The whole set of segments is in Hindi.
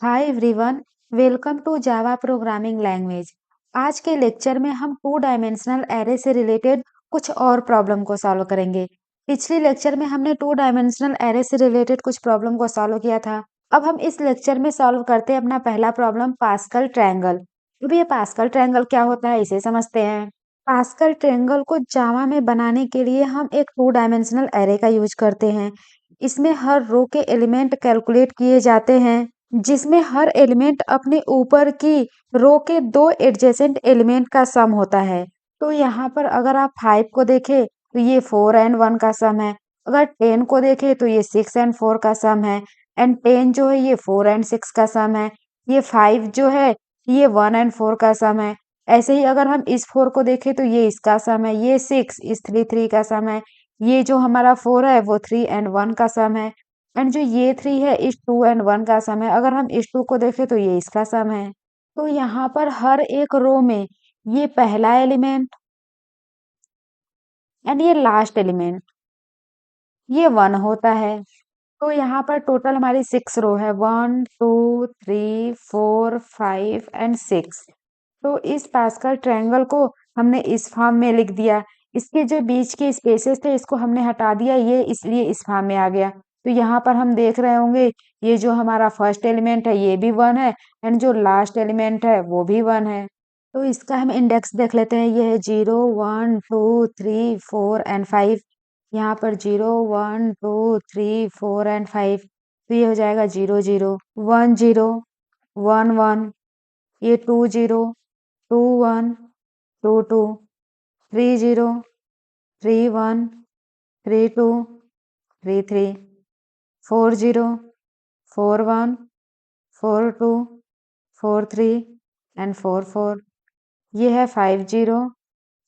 Hi everyone, welcome to Java programming language. आज के लेक्चर में हम टू डायमेंशनल एरे से रिलेटेड कुछ और प्रॉब्लम को सॉल्व करेंगे। पिछले लेक्चर में हमने टू डायमेंशनल एरे से रिलेटेड कुछ प्रॉब्लम को सॉल्व किया था। अब हम इस लेक्चर में सॉल्व करते हैं अपना पहला प्रॉब्लम पास्कल ट्रायंगल। अब ये पास्कल ट्रायंगल क्या होता है इसे समझते हैं। पास्कल ट्रायंगल को जावा में बनाने के लिए हम एक टू डायमेंशनल एरे का यूज करते हैं। इसमें हर रो के एलिमेंट कैलकुलेट किए जाते हैं, जिसमें हर एलिमेंट अपने ऊपर की रो के दो एडजेसेंट एलिमेंट का सम होता है। तो यहाँ पर अगर आप 5 को देखें तो ये 4 एंड 1 का सम है। अगर 10 को देखें तो ये 6 एंड 4 का सम है। एंड 10 जो है ये 4 एंड 6 का सम है। ये 5 जो है ये 1 एंड 4 का सम है। ऐसे ही अगर हम इस 4 को देखें तो ये इसका सम है। ये 6 इस 3 का सम है। ये जो हमारा 4 है वो 3 एंड 1 का सम है। एंड जो ये 3 है इस 2 एंड 1 का सम है। अगर हम इस 2 को देखें तो ये इसका सम है। तो यहाँ पर हर एक रो में ये पहला एलिमेंट एंड ये लास्ट एलिमेंट ये 1 होता है। तो यहाँ पर टोटल हमारी 6 रो है, 1 2 3 4 5 एंड 6। तो इस पास्कल ट्रायंगल को हमने इस फॉर्म में लिख दिया। इसके जो बीच के स्पेसेस थे इसको हमने हटा दिया, ये इसलिए इस फॉर्म में आ गया। तो यहाँ पर हम देख रहे होंगे ये जो हमारा फर्स्ट एलिमेंट है ये भी 1 है एंड जो लास्ट एलिमेंट है वो भी 1 है। तो इसका हम इंडेक्स देख लेते हैं। ये है 0 1 2 3 4 एंड 5। यहाँ पर 0 1 2 3 4 एंड 5। तो ये हो जाएगा 0 0 1 0 1 1। ये 2 0 2 1 2 2 3 0 3 1 3 2 3 3 4 0 4 1 4 2 4 3 एंड 4 4। ये है 5 0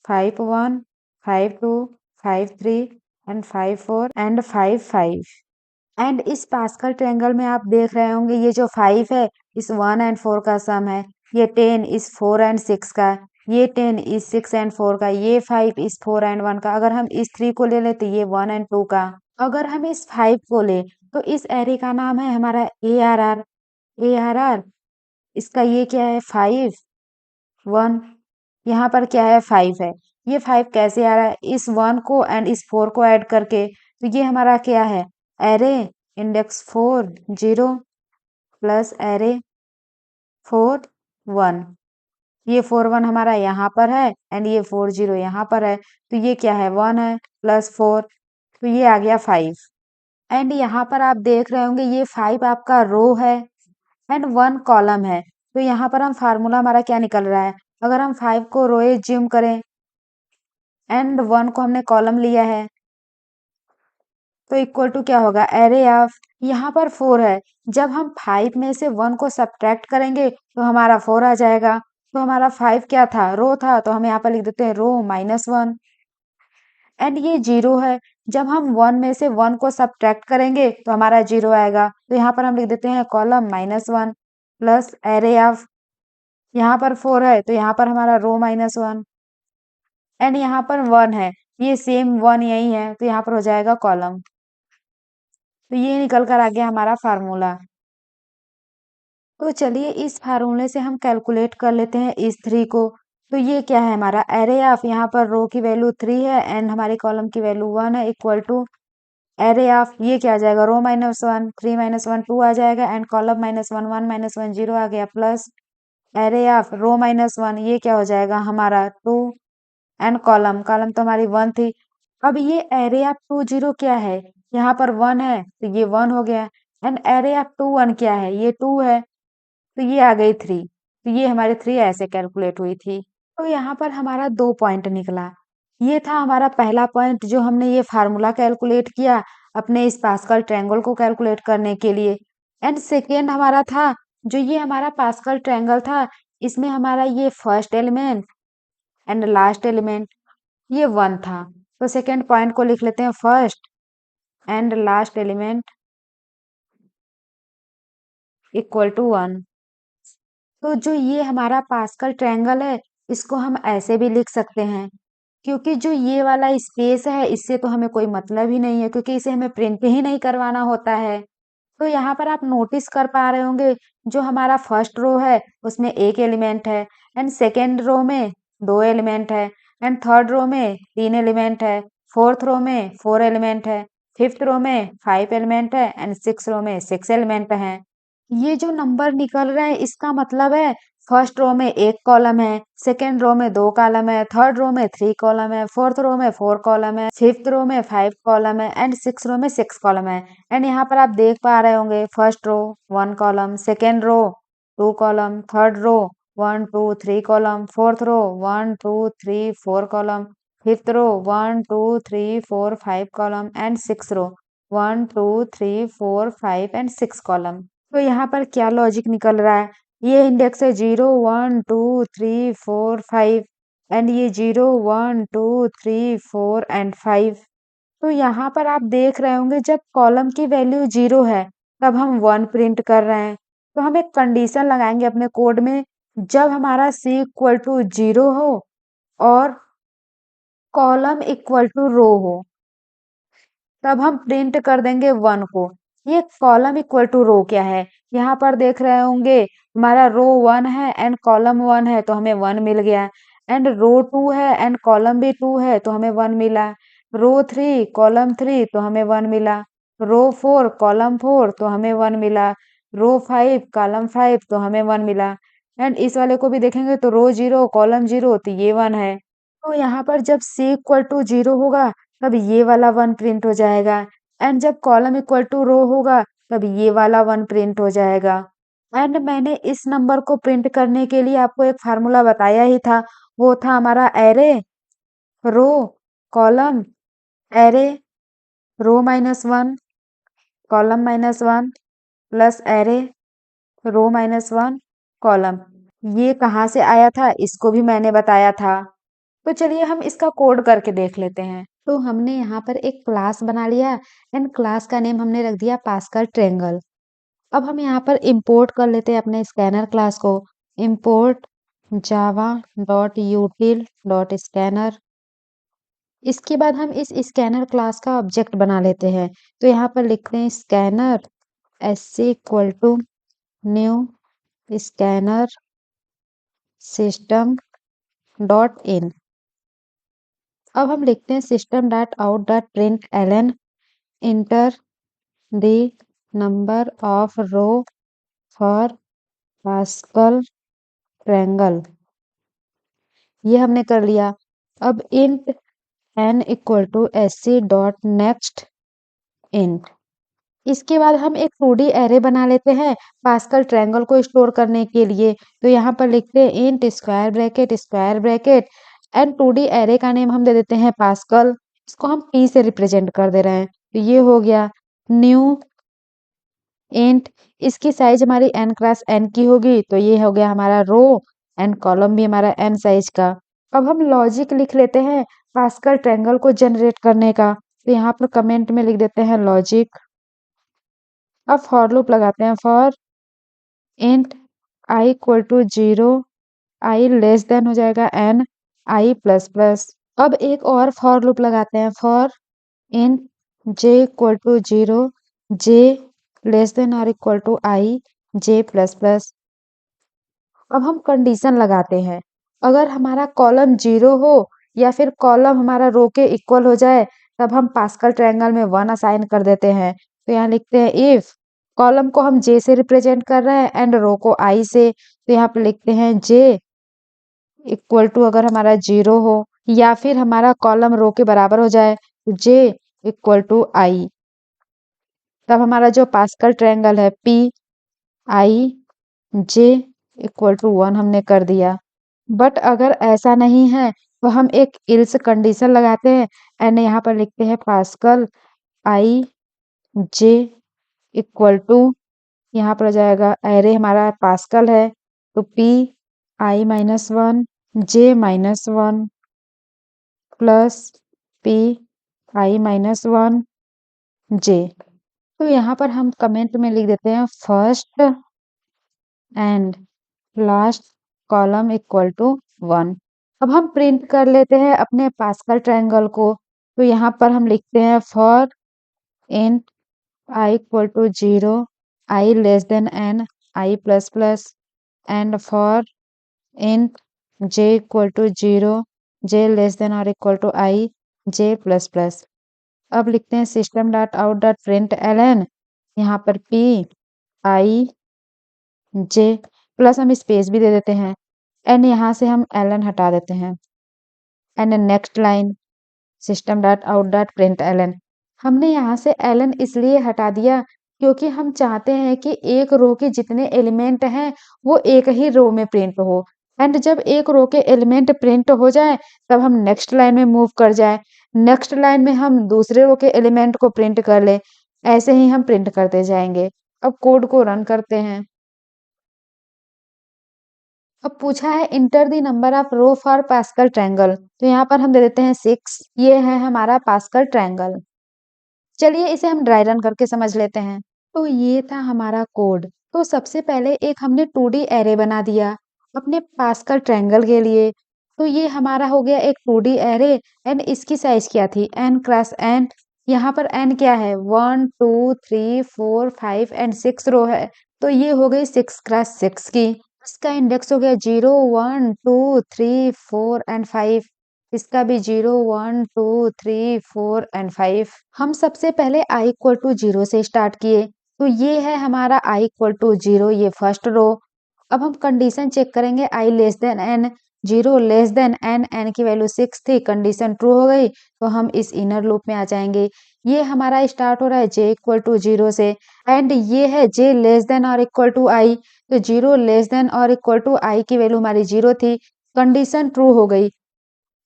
5 1 5 2 5 3 एंड 5 4 एंड 5 5। एंड इस पास्कल ट्रायंगल में आप देख रहे होंगे ये जो 5 है इस 1 एंड 4 का सम है। ये 10 इस 4 एंड 6 का। ये 10 इस 6 एंड 4 का। ये 5 इस 4 एंड 1 का। अगर हम इस 3 को ले लें तो ये 1 एंड 2 का। अगर हम इस 5 को ले तो इस एरे का नाम है हमारा ARR। ARR इसका ये क्या है 5 1। यहाँ पर क्या है 5 है। ये 5 कैसे आ रहा है इस 1 को एंड इस 4 को ऐड करके। तो ये हमारा क्या है एरे इंडेक्स 4 0 प्लस एरे 4 1। ये 4 1 हमारा यहाँ पर है एंड ये 4 0 यहाँ पर है। तो ये क्या है 1 है प्लस 4। तो ये आ गया 5। एंड यहाँ पर आप देख रहे होंगे ये 5 आपका रो है एंड 1 कॉलम है। तो यहाँ पर हम फार्मूला हमारा क्या निकल रहा है। अगर हम 5 को रो एज्यूम करें एंड 1 को हमने कॉलम लिया है तो इक्वल टू क्या होगा एरे ऑफ। यहाँ पर 4 है। जब हम 5 में से 1 को सब्ट्रैक्ट करेंगे तो हमारा 4 आ जाएगा। तो हमारा 5 क्या था रो था, तो हम यहाँ पर लिख देते हैं रो -1। एंड ये 0 है। जब हम 1 में से 1 को सब्ट्रैक्ट करेंगे तो हमारा 0 आएगा। तो यहाँ पर हम लिख देते हैं कॉलम -1 प्लस एरे ऑफ। यहाँ पर 4 है तो यहाँ पर हमारा रो -1 एंड यहाँ पर 1 है। ये सेम 1 यही है तो यहाँ पर हो जाएगा कॉलम। तो ये निकल कर आ गया हमारा फार्मूला। तो चलिए इस फार्मूले से हम कैलकुलेट कर लेते हैं इस 3 को। तो ये क्या है हमारा एरे ऑफ। यहाँ पर रो की वैल्यू 3 है एंड हमारी कॉलम की वैल्यू 1 है इक्वल टू एरे ऑफ। ये क्या आ जाएगा रो -1 3 -1 2 आ जाएगा एंड कॉलम -1 1 -1 0 आ गया प्लस एरे ऑफ रो -1। ये क्या हो जाएगा हमारा 2 एंड कॉलम कॉलम तो हमारी 1 थी। अब ये एरे ऑफ 2 0 क्या है यहाँ पर 1 है तो ये 1 हो गया। एंड एरे ऑफ 2 1 क्या है ये 2 है तो ये आ गई 3। तो ये हमारी 3 ऐसे कैलकुलेट हुई थी। तो यहाँ पर हमारा 2 पॉइंट निकला। ये था हमारा पहला पॉइंट जो हमने ये फार्मूला कैलकुलेट किया अपने इस पास्कल ट्रायंगल को कैलकुलेट करने के लिए। एंड सेकेंड हमारा था जो ये हमारा पास्कल ट्रायंगल था, इसमें हमारा ये first element and last element ये 1 था। तो सेकेंड पॉइंट को लिख लेते हैं first and last element equal to 1। तो जो ये हमारा पास्कल ट्रायंगल है इसको हम ऐसे भी लिख सकते हैं, क्योंकि जो ये वाला स्पेस है इससे तो हमें कोई मतलब ही नहीं है, क्योंकि इसे हमें प्रिंट ही नहीं करवाना होता है। तो यहाँ पर आप नोटिस कर पा रहे होंगे, जो हमारा फर्स्ट रो है उसमें एक एलिमेंट है, एंड सेकेंड रो में 2 एलिमेंट है, एंड थर्ड रो में 3 एलिमेंट है, फोर्थ रो में 4 एलिमेंट है, फिफ्थ रो में 5 एलिमेंट है, एंड सिक्स रो में 6 एलिमेंट है। ये जो नंबर निकल रहे हैं इसका मतलब है फर्स्ट रो में एक कॉलम है, सेकेंड रो में 2 कॉलम है, थर्ड रो में 3 कॉलम है, फोर्थ रो में 4 कॉलम है, फिफ्थ रो में 5 कॉलम है, एंड सिक्स रो में 6 कॉलम है। एंड यहाँ पर आप देख पा रहे होंगे first row 1 column, second row 2 column, third row 1 2 3 column, fourth row 1 2 3 4 column, fifth row 1 2 3 4 5 column, and six row 1 2 3 4 5 and 6 column. तो यहाँ पर क्या लॉजिक निकल रहा है, ये इंडेक्स है 0 1 2 3 4 5, एंड ये 0 1 2 3 4 एंड 5। तो यहाँ पर आप देख रहे होंगे जब कॉलम की वैल्यू 0 है तब हम 1 प्रिंट कर रहे हैं। तो हम एक कंडीशन लगाएंगे अपने कोड में, जब हमारा c इक्वल टू 0 हो और कॉलम इक्वल टू रो हो, तब हम प्रिंट कर देंगे 1 को। ये कॉलम इक्वल टू रो क्या है, यहाँ पर देख रहे होंगे हमारा रो 1 है एंड कॉलम 1 है तो हमें 1 मिल गया, एंड रो 2 है एंड कॉलम भी 2 है तो हमें 1 मिला, रो 3 कॉलम 3 तो हमें 1 मिला, रो 4 कॉलम 4 तो हमें 1 मिला, रो 5 कॉलम 5 तो हमें 1 मिला, एंड इस वाले को भी देखेंगे तो रो 0 कॉलम 0 तो ये 1 है। तो यहाँ पर जब c इक्वल टू 0 होगा तब ये वाला 1 प्रिंट हो जाएगा, एंड जब कॉलम इक्वल टू रो होगा तब ये वाला 1 प्रिंट हो जाएगा। एंड मैंने इस नंबर को प्रिंट करने के लिए आपको एक फार्मूला बताया ही था, वो था हमारा array row column array row minus 1 column minus 1 plus array row minus 1 column. ये कहाँ से आया था इसको भी मैंने बताया था। तो चलिए हम इसका कोड करके देख लेते हैं। तो हमने यहाँ पर एक क्लास बना लिया, एंड क्लास का नेम हमने रख दिया पास्कल ट्रायंगल। अब हम यहाँ पर इंपोर्ट कर लेते हैं अपने स्कैनर क्लास को, import Java dot यूटिल dot scanner. इसके बाद हम इस स्कैनर क्लास का ऑब्जेक्ट बना लेते हैं। तो यहाँ पर लिखते हैं scanner s equal to new scanner system dot in. अब हम लिखते हैं system dot out dot println enter the number of row for Pascal triangle. ये हमने कर लिया। अब int n equal to s dot next int. इसके बाद हम एक 2D एरे बना लेते हैं पास्कल ट्रायंगल को स्टोर करने के लिए। तो यहाँ पर लिखते हैं int square bracket and 2D array का नेम हम दे देते हैं पास्कल। इसको हम p से रिप्रेजेंट कर दे रहे हैं। तो ये हो गया न्यू इंट। इसकी साइज हमारी n क्रॉस n की होगी, तो ये हो गया हमारा रो एंड कॉलम भी हमारा n साइज का। अब हम लॉजिक लिख लेते हैं पास्कल ट्रायंगल को जनरेट करने का। तो यहाँ पर कमेंट में लिख देते हैं लॉजिक। अब फॉर लूप लगाते हैं for int i equal to 0, i less than हो जाएगा n, i प्लस प्लस। अब एक और फॉर लूप लगाते हैं for int j equal to 0, j less than और equal to i, j plus plus. अब हम कंडीशन लगाते हैं, अगर हमारा कॉलम 0 हो या फिर कॉलम हमारा रो के इक्वल हो जाए तब हम पास्कल ट्रायंगल में 1 असाइन कर देते हैं। तो यहाँ लिखते हैं इफ कॉलम को हम j से रिप्रेजेंट कर रहे हैं एंड रो को i से, तो यहाँ पे लिखते हैं j इक्वल टू अगर हमारा 0 हो या फिर हमारा कॉलम रो के बराबर हो जाए तो j इक्वल टू i। तब हमारा जो पास्कल ट्रायंगल है p i j equal to 1 हमने कर दिया। बट अगर ऐसा नहीं है तो हम एक इल्स कंडीशन लगाते हैं एंड यहाँ पर लिखते हैं Pascal i j equal to, यहाँ पर हो जाएगा एरे हमारा पास्कल है तो p i minus 1 j minus 1 plus p i minus 1 j। तो यहाँ पर हम कमेंट में लिख देते हैं first and last column equal to 1। अब हम प्रिंट कर लेते हैं अपने पास्कल ट्रायंगल को। तो यहाँ पर हम लिखते हैं for int i equal to 0, i less than n, i plus plus, and for int j equal to 0, j less than or equal to I, j plus plus। अब लिखते हैं system dot out dot print ln, यहाँ पर p i j प्लस हम स्पेस भी दे देते हैं एंड यहाँ से हम ln हटा देते हैं and next line system dot out dot print ln। हमने यहाँ से ln इसलिए हटा दिया क्योंकि हम चाहते हैं कि एक रो के जितने एलिमेंट हैं वो एक ही रो में प्रिंट हो एंड जब एक रो के एलिमेंट प्रिंट हो जाए तब हम नेक्स्ट लाइन में मूव कर जाए, नेक्स्ट लाइन में हम दूसरे रो के एलिमेंट को प्रिंट कर ले, ऐसे ही हम प्रिंट करते जाएंगे। अब कोड को रन करते हैं। अब पूछा है enter the number of row for Pascal triangle, तो यहाँ पर हम दे देते हैं 6। ये है हमारा पास्कल ट्रायंगल। चलिए इसे हम ड्राई रन करके समझ लेते हैं। तो ये था हमारा कोड। तो सबसे पहले एक हमने 2D एरे बना दिया अपने पास्कल ट्रायंगल के लिए। तो ये हमारा हो गया एक 2D एरे एंड इसकी साइज क्या थी n क्रॉस n। यहाँ पर n क्या है 1 2 3 4 5 एंड 6 रो है, तो ये हो गई 6 क्रॉस 6 की। इसका इंडेक्स हो गया 0 1 2 3 4 एंड 5। इसका भी 0 1 2 3 4 एंड 5। हम सबसे पहले i इक्वल टू 0 से स्टार्ट किए, तो ये है हमारा i इक्वल टू 0, ये फर्स्ट रो। अब हम कंडीशन चेक करेंगे i less than n, 0 less than n, n की वैल्यू 6 थी, कंडीशन ट्रू हो गई तो हम इस इनर लूप में आ जाएंगे। ये हमारा स्टार्ट हो रहा है j इक्वल टू 0 से एंड ये है j लेस देन और इक्वल टू i, तो 0 लेस देन और इक्वल टू i की वैल्यू हमारी 0 थी, कंडीशन ट्रू हो गई।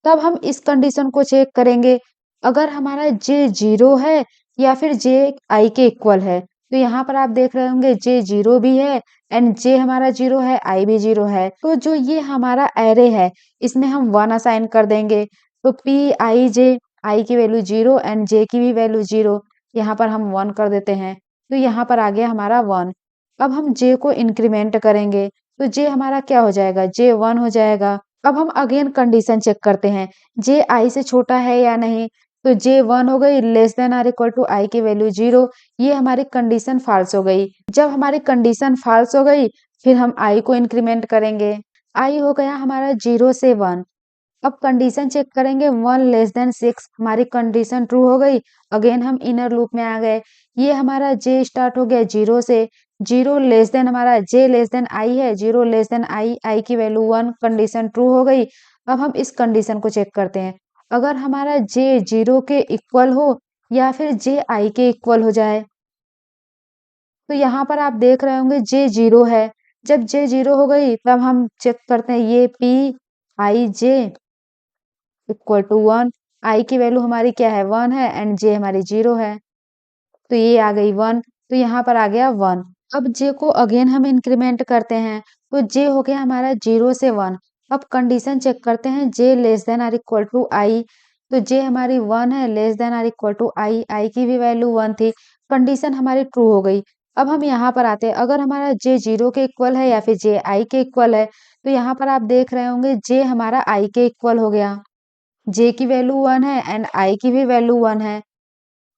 तब हम इस कंडीशन को चेक करेंगे, अगर हमारा j 0 है या फिर j i के इक्वल है, तो यहाँ पर आप देख रहे होंगे j 0 भी है एंड j हमारा 0 है, i भी 0 है। तो जो ये हमारा एरे है इसमें हम 1 असाइन कर देंगे, तो p i j, i की वैल्यू 0 एंड j की भी वैल्यू 0, यहाँ पर हम 1 कर देते हैं, तो यहाँ पर आ गया हमारा 1। अब हम j को इंक्रीमेंट करेंगे, तो j हमारा क्या हो जाएगा, j 1 हो जाएगा। अब हम अगेन कंडीशन चेक करते हैं, j i से छोटा है या नहीं, तो j 1 हो गई, लेस देन और इक्वल टू i की वैल्यू 0, ये हमारी कंडीशन फॉल्स हो गई। जब हमारी कंडीशन फॉल्स हो गई फिर हम i को इंक्रीमेंट करेंगे, i हो गया हमारा 0 से 1। अब कंडीशन चेक करेंगे 1 लेस देन 6, हमारी कंडीशन ट्रू हो गई, अगेन हम इनर लूप में आ गए। ये हमारा j स्टार्ट हो गया 0 से, 0 लेस देन हमारा j लेस देन i है, 0 लेस देन i की वैल्यू 1, कंडीशन ट्रू हो गई। अब हम इस कंडीशन को चेक करते हैं, अगर हमारा j 0 के इक्वल हो या फिर j i के इक्वल हो जाए, तो यहाँ पर आप देख रहे होंगे j 0 है। जब j 0 हो गई तब हम चेक करते हैं ये p i j equal to 1, i की वैल्यू हमारी क्या है 1 है एंड j हमारी 0 है, तो ये आ गई 1, तो यहाँ पर आ गया 1। अब j को अगेन हम इंक्रीमेंट करते हैं, तो j हो गया हमारा 0 से 1। अब कंडीशन चेक करते हैं j लेस देन और इक्वल टू i, तो j हमारी 1 है, लेस देन और इक्वल टू i की भी वैल्यू 1 थी, कंडीशन हमारी ट्रू हो गई। अब हम यहाँ पर आते हैं, अगर हमारा j 0 के इक्वल है या फिर j i के इक्वल है, तो यहाँ पर आप देख रहे होंगे j हमारा i के इक्वल हो गया, j की वैल्यू 1 है एंड i की भी वैल्यू 1 है,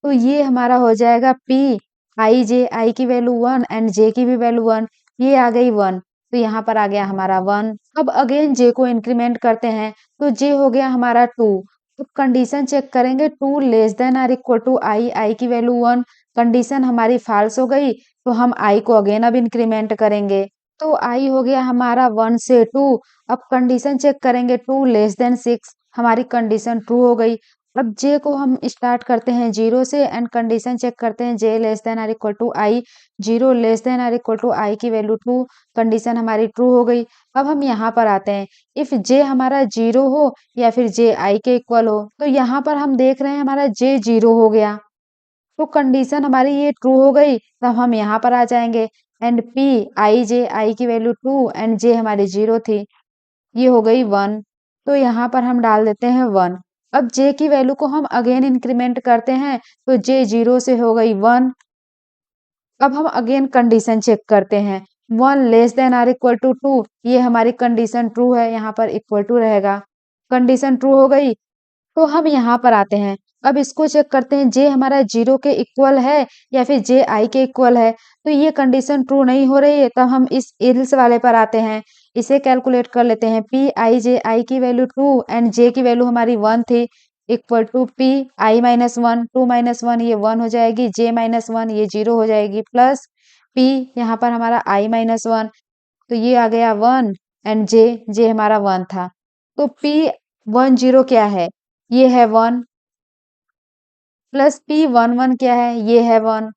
तो ये हमारा हो जाएगा p i j, i की वैल्यू 1 एंड j की भी वैल्यू 1, ये आ गई 1, तो यहाँ पर आ गया हमारा 1। अब अगेन j को इंक्रीमेंट करते हैं, तो j हो गया हमारा 2। तो कंडीशन चेक करेंगे 2 लेस देन और इक्वल टू i की वैल्यू 1, कंडीशन हमारी फॉल्स हो गई, तो हम i को अगेन अब इंक्रीमेंट करेंगे, तो i हो गया हमारा 1 से 2। अब कंडीशन चेक करेंगे 2 लेस देन 6, हमारी कंडीशन ट्रू हो गई। अब j को हम स्टार्ट करते हैं 0 से एंड कंडीशन चेक करते हैं j लेस देन और equal to i, 0 less than और इक्वल टू i की वैल्यू 2, कंडीशन हमारी ट्रू हो गई। अब हम यहाँ पर आते हैं, इफ j हमारा 0 हो या फिर j i के इक्वल हो, तो यहाँ पर हम देख रहे हैं हमारा j 0 हो गया, तो कंडीशन हमारी ये ट्रू हो गई, तब हम यहाँ पर आ जाएंगे and p i j, i की वैल्यू 2 एंड j हमारी 0 थी, ये हो गई 1, तो यहाँ पर हम डाल देते हैं 1। अब j की वैल्यू को हम अगेन इंक्रीमेंट करते हैं, तो j 0 से हो गई 1। अब हम अगेन कंडीशन चेक करते हैं, 1 लेस देन और इक्वल टू 2, ये हमारी कंडीशन ट्रू है, यहाँ पर इक्वल टू रहेगा, कंडीशन ट्रू हो गई। तो हम यहाँ पर आते हैं, अब इसको चेक करते हैं जे हमारा 0 के इक्वल है या फिर जे आई के इक्वल है। तो ये कंडीशन ट्रू नहीं हो रही है, तब हम इस एल्स वाले पर आते हैं। इसे कैलकुलेट कर लेते हैं। पी आई जे आई की वैल्यू 2 एंड जे की वैल्यू हमारी 1 थी, equal to P I minus 1, 2 minus 1 ये 1 हो जाएगी, जे माइनस 1 ये 0 हो जाएगी, प्लस पी यहाँ पर हमारा आई माइनस 1, तो ये आ गया 1 एंड जे हमारा 1 था। तो पी 10 क्या है? ये है 1, प्लस पी 11 क्या है? ये है 1,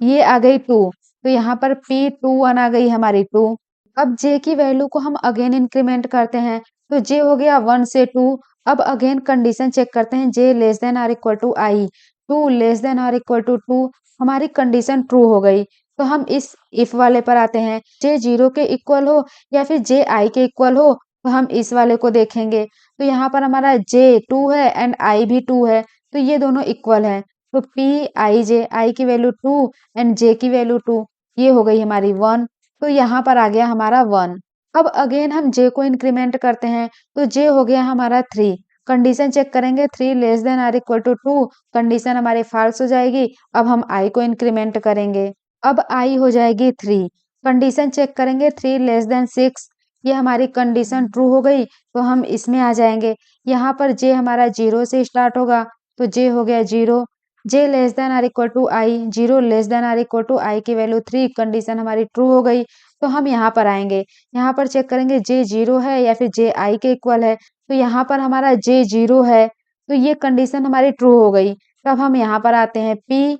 ये आ गई 2, तो यहाँ पर पी 21 आ गई हमारी 2। अब जे की वैल्यू को हम अगेन इंक्रीमेंट करते हैं, तो जे हो गया 1 से 2। अब अगेन कंडीशन चेक करते हैं, J less than or equal to I, 2 less than or equal to 2, हमारी कंडीशन ट्रू हो गई। तो हम इस इफ वाले पर आते हैं, जे 0 के इक्वल हो या फिर जे आई के इक्वल हो, तो हम इस वाले को देखेंगे। तो यहाँ पर हमारा जे 2 है एंड आई भी 2 है, तो ये दोनों इक्वल है। तो पी आई जे, आई की वैल्यू 2 एंड जे की वैल्यू 2, ये हो गई हमारी 1। तो यहाँ पर आ गया हमारा 1। अब अगेन हम जे को इंक्रीमेंट करते हैं, तो जे हो गया हमारा 3। कंडीशन चेक करेंगे, 3 less than or equal to 2, condition हमारी फाल्स हो जाएगी। अब हम आई को इंक्रीमेंट करेंगे, अब आई हो जाएगी 3। कंडीशन चेक करेंगे, 3 लेस देन 6, ये हमारी कंडीशन ट्रू हो गई। तो हम इसमें आ जाएंगे, यहाँ पर जे हमारा 0 से स्टार्ट होगा, तो जे हो गया 0, जे less than or equal to I, 0 less than or equal to I की वैल्यू 3, कंडीशन हमारी ट्रू हो गई। तो हम यहाँ पर आएंगे, यहाँ पर चेक करेंगे जे 0 है या फिर जे आई के इक्वल है, तो यहाँ पर हमारा जे 0 है, तो ये कंडीशन हमारी ट्रू हो गई। तब हम यहाँ पर आते हैं, पी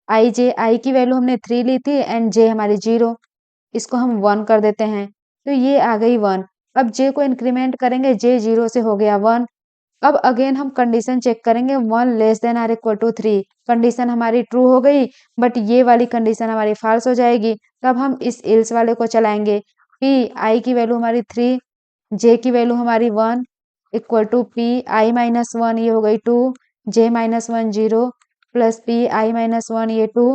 आई जे, आई की वैल्यू हमने 3 ली थी एंड जे हमारी 0, इसको हम 1 कर देते हैं, तो ये आ गई 1। अब जे को इंक्रीमेंट करेंगे, जे 0 से हो गया 1। अब अगेन हम कंडीशन चेक करेंगे, 1 less than or equal to 3, condition हमारी ट्रू हो गई, बट ये वाली कंडीशन हमारी फाल्स हो जाएगी। तब हम इस एल्स वाले को चलाएंगे, पी आई की वैल्यू हमारी 3, जे की वैल्यू हमारी 1, equal to P I minus 1, ये हो गई 2, जे माइनस 1 0, प्लस पी आई माइनस 1 ये 2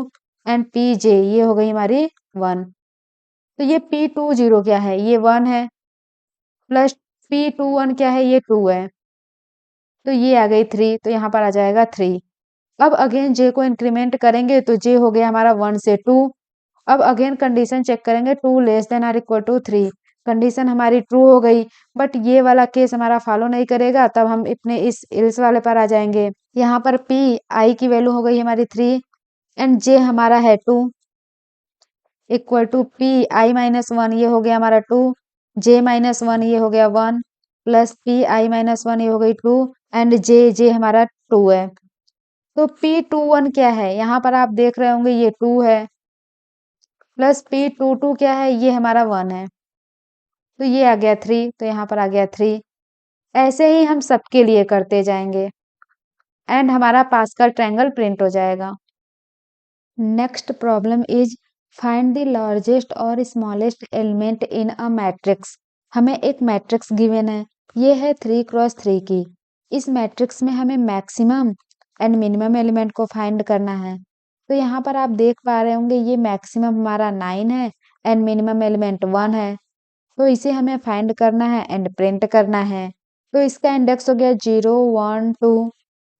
एंड पी जे, ये हो गई हमारी 1। तो ये पी 20 क्या है? ये 1 है, प्लस पी 21 क्या है? ये 2 है, तो ये आ गई 3, तो यहाँ पर आ जाएगा 3। अब अगेन जे को इंक्रीमेंट करेंगे, तो जे हो गया हमारा 1 से 2। अब अगेन कंडीशन चेक करेंगे, 2 less than or equal to 3, condition हमारी ट्रू हो गई, बट ये वाला केस हमारा फॉलो नहीं करेगा। तब हम अपने इस एल्स वाले पर आ जाएंगे, यहाँ पर पी आई की वैल्यू हो गई हमारी 3 एंड जे हमारा है 2, equal to P I minus 1, ये हो गया हमारा 2, जे माइनस 1 ये हो गया 1, प्लस पी आई माइनस 1 ये हो गई 2 एंड जे हमारा 2 है। तो P21 क्या है? यहाँ पर आप देख रहे होंगे ये 2 है, प्लस P22 क्या है? ये हमारा 1 है, तो ये आ गया 3, तो यहाँ पर आ गया 3। ऐसे ही हम सबके लिए करते जाएंगे एंड हमारा पास्कल ट्रायंगल प्रिंट हो जाएगा। Next problem is find the largest और smallest element in a matrix. हमें एक मैट्रिक्स गिवन है, ये है 3x3 की। इस मैट्रिक्स में हमें मैक्सिमम एंड मिनिमम एलिमेंट को फाइंड करना है। तो यहाँ पर आप देख पा रहे होंगे, ये मैक्सिमम हमारा 9 है एंड मिनिमम एलिमेंट 1 है। तो इसे हमें फाइंड करना है एंड प्रिंट करना है। तो इसका इंडेक्स हो गया 0 1 2,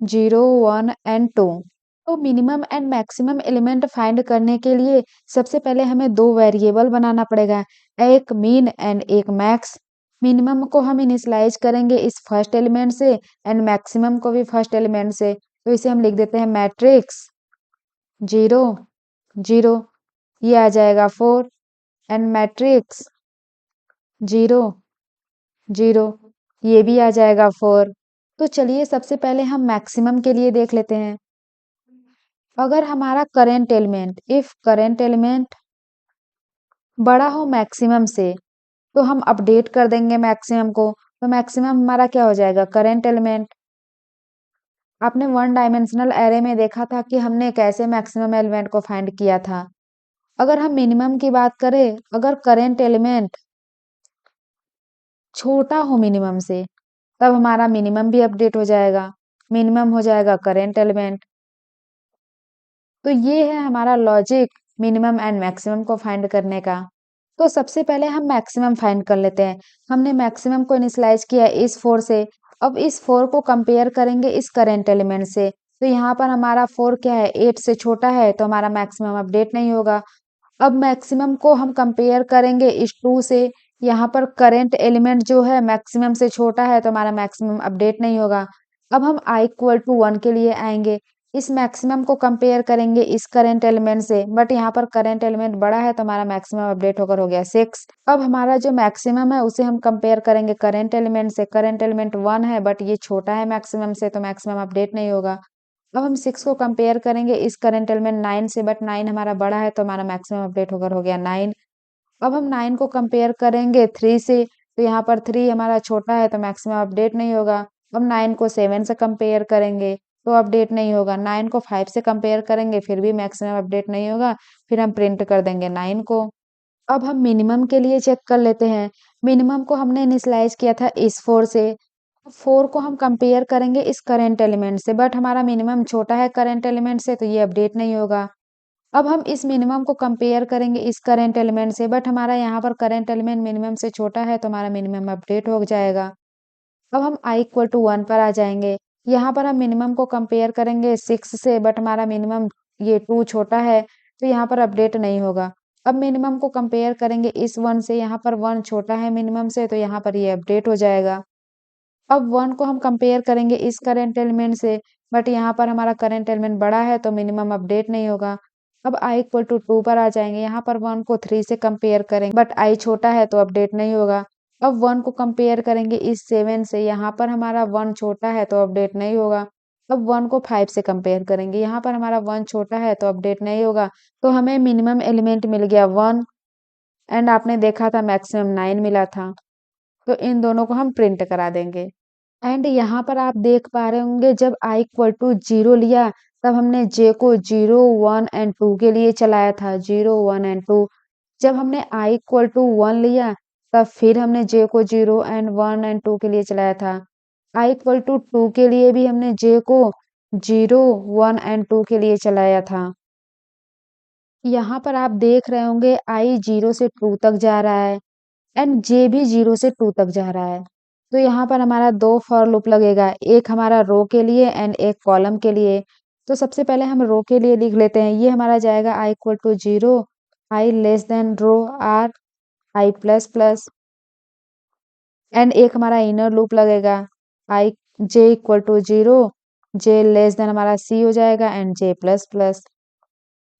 0 1 एंड 2। तो minimum and maximum element find करने के लिए सबसे पहले हमें दो वेरिएबल बनाना पड़ेगा, एक मीन एंड एक मैक्स। मिनिमम को हम इनिशियलाइज करेंगे इस फर्स्ट एलिमेंट से एंड मैक्सिमम को भी फर्स्ट एलिमेंट से। तो इसे हम लिख देते हैं मैट्रिक्स 0 0, ये आ जाएगा 4 एंड मैट्रिक्स 0 0, ये भी आ जाएगा 4। तो चलिए सबसे पहले हम मैक्सिमम के लिए देख लेते हैं। अगर हमारा current element, if current element बड़ा हो मैक्सिमम से, तो हम अपडेट कर देंगे मैक्सिमम को। तो मैक्सिमम हमारा क्या हो जाएगा? Current element. आपने वन डायमेंशनल एरे में देखा था कि हमने कैसे मैक्सिमम एलिमेंट को फाइंड किया था। अगर हम मिनिमम की बात करें, अगर करेंट एलिमेंट छोटा हो मिनिमम से, तब हमारा मिनिमम भी अपडेट हो जाएगा, मिनिमम हो जाएगा करेंट एलिमेंट। तो ये है हमारा लॉजिक मिनिमम एंड मैक्सिमम को फाइंड करने का। तो सबसे पहले हम मैक्सिमम फाइंड कर लेते हैं। हमने मैक्सिमम को इनिशियलाइज किया इस 4 से, अब इस 4 को कंपेयर करेंगे इस करेंट एलिमेंट से। तो यहाँ पर हमारा 4 क्या है, 8 से छोटा है, तो हमारा मैक्सिमम अपडेट नहीं होगा। अब मैक्सिमम को हम कंपेयर करेंगे इस 2 से, यहाँ पर करंट एलिमेंट जो है मैक्सिमम से छोटा है, तो हमारा मैक्सिमम अपडेट नहीं होगा। अब हम i इक्वल टू 1 के लिए आएंगे, इस मैक्सिमम को कंपेयर करेंगे इस करंट एलिमेंट से, बट यहाँ पर करंट एलिमेंट बड़ा है, तो हमारा मैक्सिमम अपडेट होकर हो गया 6। अब हमारा जो मैक्सिमम है उसे हम कंपेयर करेंगे करंट एलिमेंट से, करंट एलिमेंट 1 है, बट ये छोटा है मैक्सिमम से, तो मैक्सिमम अपडेट नहीं होगा। अब हम 6 को कंपेयर करेंगे इस करंट एलिमेंट 9 से, बट 9 हमारा बड़ा है, तो हमारा मैक्सिमम अपडेट होकर हो गया 9। अब हम 9 को कंपेयर करेंगे 3 से, तो यहाँ पर 3 हमारा छोटा है, तो मैक्सिमम अपडेट नहीं होगा। अब 9 को 7 से कंपेयर करेंगे तो अपडेट नहीं होगा। 9 को 5 से कंपेयर करेंगे फिर भी मैक्सिमम अपडेट नहीं होगा। फिर हम प्रिंट कर देंगे 9 को। अब हम मिनिमम के लिए चेक कर लेते हैं। मिनिमम को हमने इनिशियलाइज किया था इस 4 से, 4 को हम कंपेयर करेंगे इस करंट एलिमेंट से, बट हमारा मिनिमम छोटा है करंट एलिमेंट से, तो ये अपडेट नहीं होगा। अब हम इस मिनिमम को कंपेयर करेंगे इस करंट एलिमेंट से, बट हमारा यहाँ पर करंट एलिमेंट मिनिमम से छोटा है, तो हमारा मिनिमम अपडेट हो जाएगा। अब हम i इक्वल टू 1 पर आ जाएंगे। यहाँ पर हम मिनिमम को कंपेयर करेंगे 6 से, बट हमारा मिनिमम ये 2 छोटा है, तो यहाँ पर अपडेट नहीं होगा। अब मिनिमम को कंपेयर करेंगे इस 1 से, यहाँ पर 1 छोटा है मिनिमम से, तो यहाँ पर ये अपडेट हो जाएगा। अब 1 को हम कंपेयर करेंगे इस करंट एलिमेंट से, बट यहाँ पर हमारा करंट एलिमेंट बड़ा है, तो मिनिमम अपडेट नहीं होगा। अब i इक्वल टू 2 पर आ जाएंगे। यहाँ पर 1 को 3 से कंपेयर करेंगे, बट i छोटा है, तो अपडेट नहीं होगा। अब 1 को कंपेयर करेंगे इस 7 से, यहाँ पर हमारा 1 छोटा है, तो अपडेट नहीं होगा। अब 1 को 5 से कंपेयर करेंगे, यहाँ पर हमारा 1 छोटा है, तो अपडेट नहीं होगा। तो हमें मिनिमम एलिमेंट मिल गया 1, एंड आपने देखा था मैक्सिमम 9 मिला था। तो इन दोनों को हम प्रिंट करा देंगे। एंड यहाँ पर आप देख पा रहे होंगे, जब i इक्वल टू 0 लिया, तब हमने j को 0, 1 एंड 2 के लिए चलाया था, 0, 1 एंड 2। जब हमने i इक्वल टू 1 लिया, तब फिर हमने j को 0 एंड 1 एंड 2 के लिए चलाया था। i इक्वल टू 2 के लिए भी हमने j को 0, 1 एंड 2 के लिए चलाया था। यहाँ पर आप देख रहे होंगे i 0 से 2 तक जा रहा है, एंड जे भी 0 से 2 तक जा रहा है। तो यहाँ पर हमारा 2 फॉर लूप लगेगा, एक हमारा रो के लिए एंड एक कॉलम के लिए। तो सबसे पहले हम रो के लिए लिख लेते हैं। ये हमारा जाएगा i equal to 0, i less than row r, i plus plus, and एक हमारा इनर लूप लगेगा, i j equal to 0, j less than हमारा c हो जाएगा एंड j प्लस प्लस।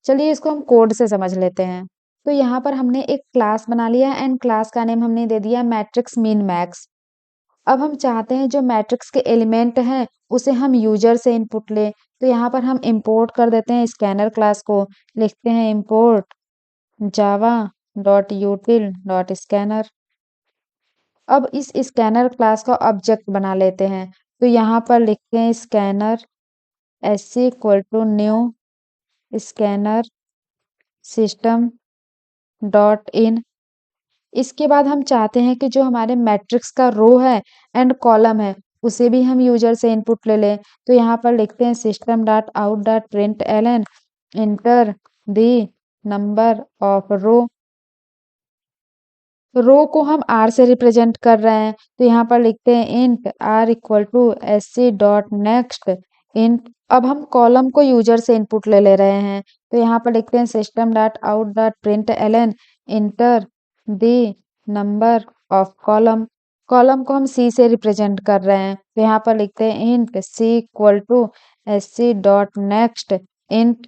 चलिए इसको हम कोड से समझ लेते हैं। तो यहाँ पर हमने एक क्लास बना लिया, एंड क्लास का नेम हमने दे दिया मैट्रिक्स मीन मैक्स। अब हम चाहते हैं जो मैट्रिक्स के एलिमेंट हैं उसे हम यूजर से इनपुट लें। तो यहाँ पर हम इंपोर्ट कर देते हैं स्कैनर क्लास को, लिखते हैं import Java dot यूटिल dot scanner. अब इस स्कैनर क्लास का ऑब्जेक्ट बना लेते हैं। तो यहाँ पर लिखते हैं scanner s equal to new scanner system dot in. इसके बाद हम चाहते हैं कि जो हमारे मैट्रिक्स का रो है एंड कॉलम है उसे भी हम यूजर से इनपुट ले लें। तो यहाँ पर लिखते हैं system dot out dot println enter the number of row. Row को हम आर से रिप्रेजेंट कर रहे हैं, तो यहाँ पर लिखते हैं int r equal to s c dot next int. अब हम कॉलम को यूजर से इनपुट ले ले रहे हैं, तो यहाँ पर लिखते हैं system dot out dot println enter the number of column. Column को हम सी से रिप्रेजेंट कर रहे हैं, तो यहाँ पर लिखते हैं int c equal to s c dot next int.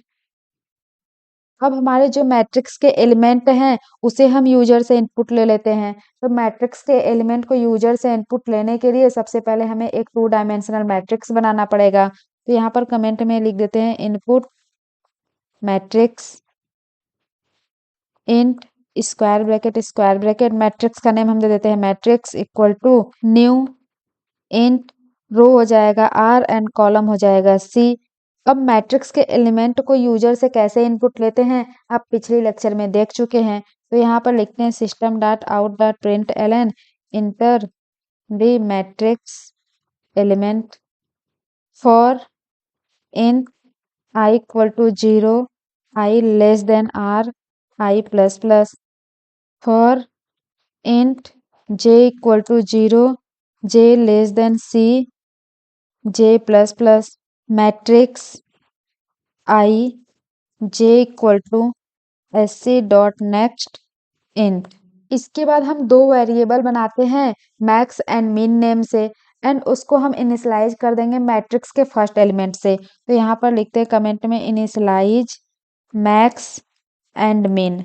अब हमारे जो मैट्रिक्स के एलिमेंट हैं उसे हम यूजर से इनपुट ले लेते हैं। तो मैट्रिक्स के एलिमेंट को यूजर से इनपुट लेने के लिए सबसे पहले हमें एक 2 डायमेंशनल मैट्रिक्स बनाना पड़ेगा। तो यहाँ पर कमेंट में लिख देते हैं input matrix int square bracket matrix का नेम हम दे देते हैं matrix equal to new int row हो जाएगा आर एंड कॉलम हो जाएगा सी। अब मैट्रिक्स के एलिमेंट को यूजर से कैसे इनपुट लेते हैं आप पिछले लेक्चर में देख चुके हैं। तो यहाँ पर लिखते हैं system dot out dot println enter the matrix element for in I equal to 0, i less than r, i plus plus, for int j equal to 0, j less than c, j plus plus, matrix I J equal to sc dot next int. इसके बाद हम दो वेरिएबल बनाते हैं मैक्स एंड मिन नेम से, एंड उसको हम इनिशियलाइज कर देंगे मैट्रिक्स के फर्स्ट एलिमेंट से। तो यहाँ पर लिखते हैं कमेंट में इनिशियलाइज मैक्स एंड मिन।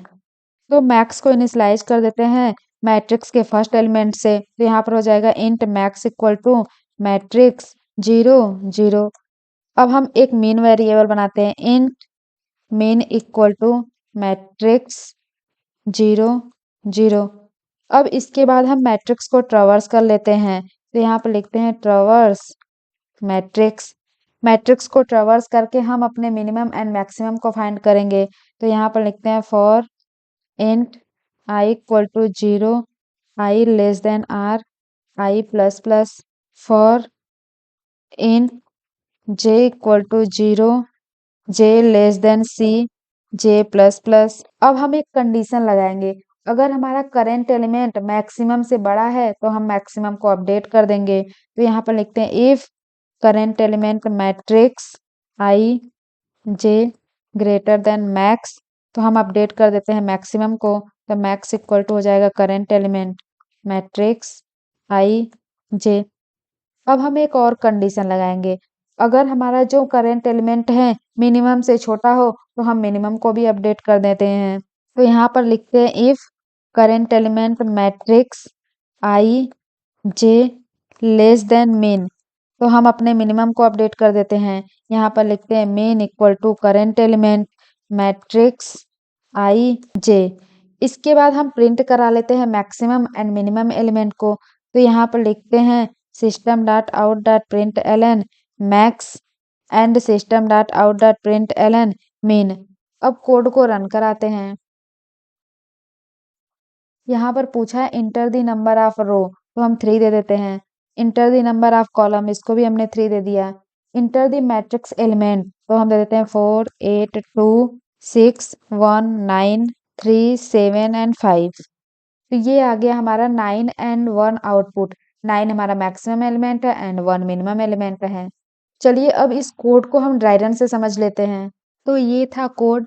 तो मैक्स को इनिशियलाइज कर देते हैं मैट्रिक्स के फर्स्ट एलिमेंट से। तो यहाँ पर हो जाएगा int max equal to matrix 0 0। अब हम एक मीन वेरिएबल बनाते हैं int mean equal to matrix 0 0। अब इसके बाद हम मैट्रिक्स को ट्रावर्स कर लेते हैं। तो यहाँ पर लिखते हैं ट्रावर्स मैट्रिक्स। मैट्रिक्स को ट्रावर्स करके हम अपने मिनिमम एंड मैक्सिमम को फाइंड करेंगे। तो यहाँ पर लिखते हैं for int i equal to 0 i less than r i plus plus for int j equal to 0 J less than c j plus plus. अब हम एक कंडीशन लगाएंगे, अगर हमारा करंट एलिमेंट मैक्सिमम से बड़ा है तो हम मैक्सिमम को अपडेट कर देंगे। तो यहाँ पर लिखते हैं if current element matrix I J greater than max, तो हम अपडेट कर देते हैं मैक्सिमम को। तो मैक्स इक्वल टू हो जाएगा करंट एलिमेंट मैट्रिक्स आई जे। अब हम एक और कंडीशन लगाएंगे, अगर हमारा जो करंट एलिमेंट है मिनिमम से छोटा हो तो हम मिनिमम को भी अपडेट कर देते हैं। तो यहाँ पर लिखते हैं if current element matrix I J less then mean, तो हम अपने मिनिमम को अपडेट कर देते हैं। यहाँ पर लिखते हैं min equal to current element matrix I J. इसके बाद हम प्रिंट करा लेते हैं मैक्सिमम एंड मिनिमम एलिमेंट को। तो यहाँ पर लिखते हैं system dot out dot println max and system dot out dot println mean. अब कोड को रन कराते हैं। यहाँ पर पूछा है enter the number of row, तो हम 3 दे देते हैं। Enter the number of column, इसको भी हमने 3 दे दिया। इंटर द मैट्रिक्स एलिमेंट, तो हम दे देते हैं 4 8 2 6 1 9 3 7 एंड 5। तो ये आ गया हमारा 9 एंड 1 आउटपुट। 9 हमारा मैक्सिमम एलिमेंट है एंड 1 मिनिमम एलिमेंट है। चलिए अब इस कोड को हम ड्राई रन से समझ लेते हैं। तो ये था कोड,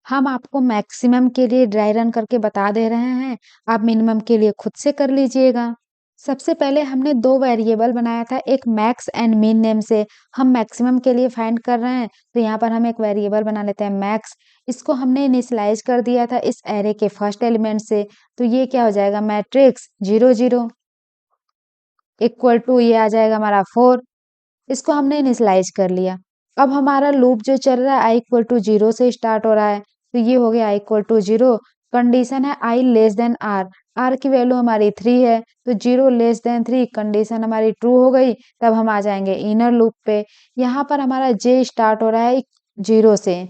हम आपको मैक्सिमम के लिए ड्राई रन करके बता दे रहे हैं, आप मिनिमम के लिए खुद से कर लीजिएगा। सबसे पहले हमने दो वेरिएबल बनाया था, एक मैक्स एंड मिन नेम से। हम मैक्सिमम के लिए फाइंड कर रहे हैं, तो यहाँ पर हम एक वेरिएबल बना लेते हैं मैक्स। इसको हमने इनिशियलाइज कर दिया था इस एरे के फर्स्ट एलिमेंट से। तो ये क्या हो जाएगा मैट्रिक्स 0 0 इक्वल टू ये आ जाएगा हमारा 4। इसको हमने इनिशियलाइज कर लिया। अब हमारा लूप जो चल रहा है आई इक्वल टू 0 से स्टार्ट हो रहा है। तो ये हो गया आई इक्वल टू 0। कंडीशन है I less than are, are की वैल्यू हमारी 3 है। तो 0 लेस देन 3 कंडीशन हमारी ट्रू हो गई। तब हम आ जाएंगे इनर लूप पे। यहाँ पर हमारा जे स्टार्ट हो रहा है 0 से।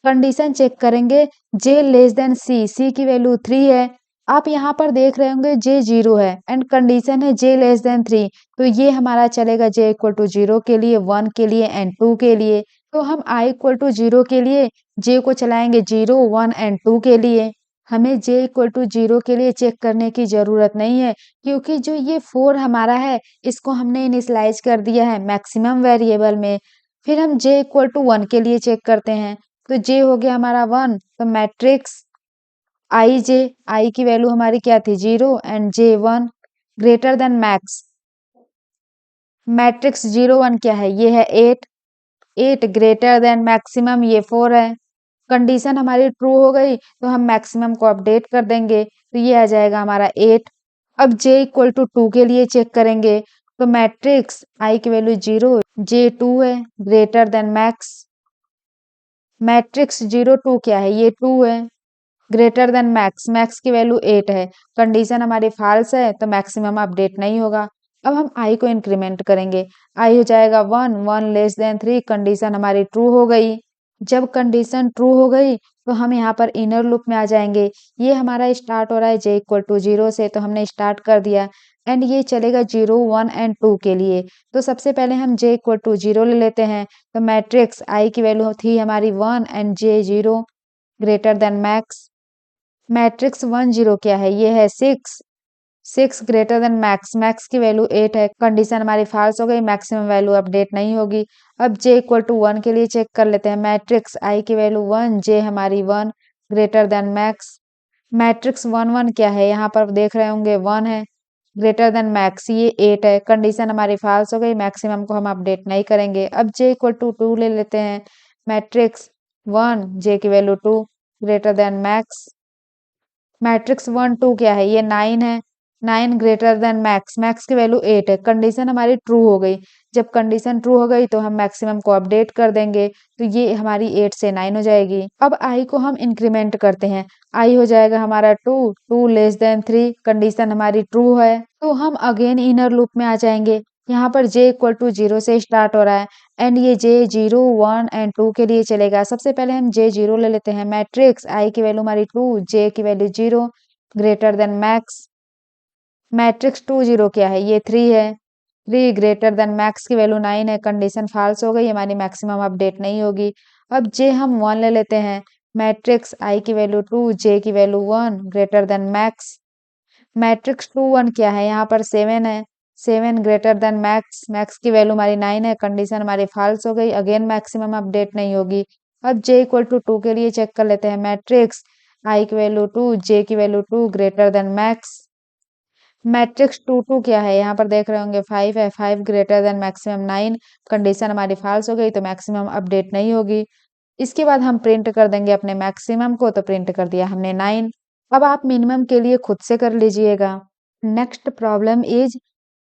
कंडीशन चेक करेंगे जे लेस देन सी, सी की वैल्यू 3 है। आप यहाँ पर देख रहे होंगे जे 0 है एंड कंडीशन है जे लेस देन 3। तो ये हमारा चलेगा जे इक्वल टू 0 के लिए, 1 के लिए एंड 2 के लिए। तो हम आई इक्वल टू 0 के लिए जे को चलाएंगे 0 1 एंड 2 के लिए। हमें जे इक्वल टू 0 के लिए चेक करने की जरूरत नहीं है, क्योंकि जो ये 4 हमारा है इसको हमने इनिशियलाइज कर दिया है मैक्सिमम वेरिएबल में। फिर हम जे इक्वल टू 1 के लिए चेक करते हैं। तो जे हो गया हमारा 1। तो मैट्रिक्स आई जे, आई की वैल्यू हमारी क्या थी 0 and J 1 greater then max. Matrix 0 1 क्या है, ये है 8। 8 ग्रेटर देन मैक्सिमम, ये 4 है। कंडीशन हमारी ट्रू हो गई तो हम मैक्सिमम को अपडेट कर देंगे। तो ये आ जाएगा हमारा 8। अब जे इक्वल टू 2 के लिए चेक करेंगे। तो मैट्रिक्स आई की वैल्यू 0 जे 2 है ग्रेटर देन मैक्स। मैट्रिक्स 0 2 क्या है, ये 2 है ग्रेटर देन मैक्स, मैक्स की वैल्यू 8 है। कंडीशन हमारी फाल्स है तो मैक्सिमम अपडेट नहीं होगा। अब हम आई को इंक्रीमेंट करेंगे। आई हो जाएगा 1 1 लेस देन 3, कंडीशन हमारी ट्रू हो गई। जब कंडीशन ट्रू हो गई तो हम यहाँ पर इनर लूप में आ जाएंगे। ये हमारा स्टार्ट हो रहा है जे इक्वल टू 0 से, तो हमने स्टार्ट कर दिया एंड ये चलेगा 0 1 एंड 2 के लिए। तो सबसे पहले हम जे इक्वल टू 0 ले लेते हैं। तो मैट्रिक्स आई की वैल्यू थी हमारी 1 and J 0 greater then max. Matrix 1 0 क्या है, ये है 6। 6 ग्रेटर देन मैक्स, मैक्स की वैल्यू 8 है, कंडीशन हमारी फॉल्स हो गई, मैक्सिमम वैल्यू अपडेट नहीं होगी। अब j इक्वल टू 1 के लिए चेक कर लेते हैं, मैट्रिक्स i की वैल्यू 1, j हमारी 1 ग्रेटर देन मैक्स, मैट्रिक्स 1 1 क्या है, यहाँ पर देख रहे होंगे 1 है, ग्रेटर देन मैक्स ये 8 है, कंडीशन हमारी फॉल्स हो गई, मैक्सिमम को हम अपडेट नहीं करेंगे। अब j इक्वल टू 2 ले लेते हैं, मैट्रिक्स 1, j की value 2 greater then max, matrix 1 2 क्या है, ये 9 है, 9 ग्रेटर देन मैक्स, मैक्स की वैल्यू 8 है, कंडीशन हमारी ट्रू हो गई। जब कंडीशन ट्रू हो गई तो हम मैक्सिमम को अपडेट कर देंगे, तो ये हमारी 8 से 9 हो जाएगी। अब i को हम इंक्रीमेंट करते हैं, i हो जाएगा हमारा 2, 2 लेस देन 3, कंडीशन हमारी ट्रू है, तो हम अगेन इनर लूप में आ जाएंगे। यहाँ पर j इक्वल टू 0 से स्टार्ट हो रहा है एंड ये j 0 1 एंड 2 के लिए चलेगा। सबसे पहले हम j 0 ले लेते हैं, मैट्रिक्स i की वैल्यू हमारी 2, j की value 0 greater then max, matrix 2 0 क्या है, ये 3 है, 3 ग्रेटर देन मैक्स की वैल्यू 9 है, कंडीशन फॉल्स हो गई, हमारी मैक्सिमम अपडेट नहीं होगी। अब j हम 1 ले लेते हैं, मैट्रिक्स i की वैल्यू 2, j की value 1 greater then max, matrix 2 1 क्या है, यहाँ पर 7 है, 7 ग्रेटर देन मैक्स, मैक्स की वैल्यू हमारी 9 है, कंडीशन हमारी फॉल्स हो गई, अगेन मैक्सिमम अपडेट नहीं होगी। अब j इक्वल टू 2 के लिए चेक कर लेते हैं, मैट्रिक्स i की वैल्यू 2, j की value 2 greater then max, matrix 2 2 क्या है, यहाँ पर देख रहे होंगे 5 है, 5 ग्रेटर देन मैक्सिमम 9, कंडीशन हमारी फॉल्स हो गई तो मैक्सिमम अपडेट नहीं होगी। इसके बाद हम प्रिंट कर देंगे अपने मैक्सिमम को, तो प्रिंट कर दिया हमने 9। अब आप मिनिमम के लिए खुद से कर लीजिएगा। Next problem is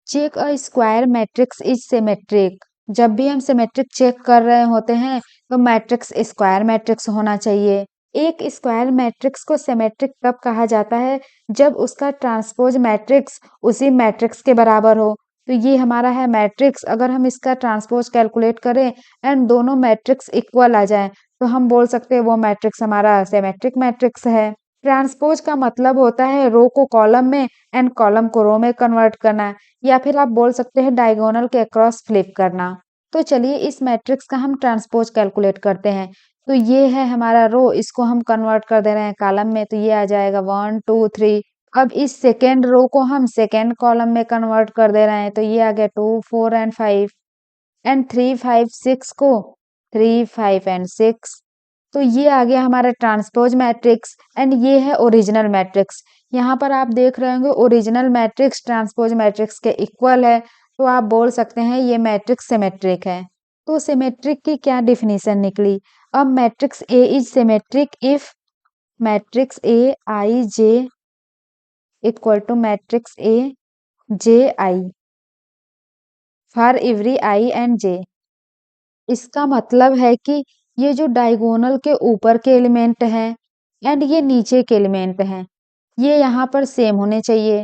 check a square matrix is symmetric. जब भी हम सिमेट्रिक चेक कर रहे होते हैं तो मैट्रिक्स स्क्वायर मैट्रिक्स होना चाहिए। एक स्क्वायर मैट्रिक्स को सिमेट्रिक तब कहा जाता है जब उसका ट्रांसपोज मैट्रिक्स उसी मैट्रिक्स के बराबर हो। तो ये हमारा है मैट्रिक्स, अगर हम इसका ट्रांसपोज कैलकुलेट करें एंड दोनों मैट्रिक्स इक्वल आ जाएं तो हम बोल सकते हैं वो मैट्रिक्स हमारा सिमेट्रिक मैट्रिक्स है। ट्रांसपोज का मतलब होता है रो को कॉलम में एंड कॉलम को रो में कन्वर्ट करना, या फिर आप बोल सकते हैं डायगोनल के अक्रॉस फ्लिप करना। तो चलिए इस मैट्रिक्स का हम ट्रांसपोज कैलकुलेट करते हैं। तो ये है हमारा रो, इसको हम कन्वर्ट कर दे रहे हैं कॉलम में, तो ये आ जाएगा 1 2 3। अब इस सेकेंड रो को हम सेकेंड कॉलम में कन्वर्ट कर दे रहे हैं, तो ये आ गया 2 4 एंड 5 एंड 3 5 6 को 3 5 एंड 6। तो ये आ गया हमारा ट्रांसपोज मैट्रिक्स एंड ये है ओरिजिनल मैट्रिक्स। यहाँ पर आप देख रहे होंगे ओरिजिनल मैट्रिक्स ट्रांसपोज मैट्रिक्स के इक्वल है, तो आप बोल सकते हैं ये मैट्रिक्स सिमेट्रिक है। तो सिमेट्रिक की क्या डिफिनीशन निकली, अब matrix A is symmetric if matrix A I J equal to matrix A J I for every I and J. इसका मतलब है कि ये जो डायगोनल के ऊपर के एलिमेंट हैं एंड ये नीचे के एलिमेंट हैं, ये यहाँ पर सेम होने चाहिए,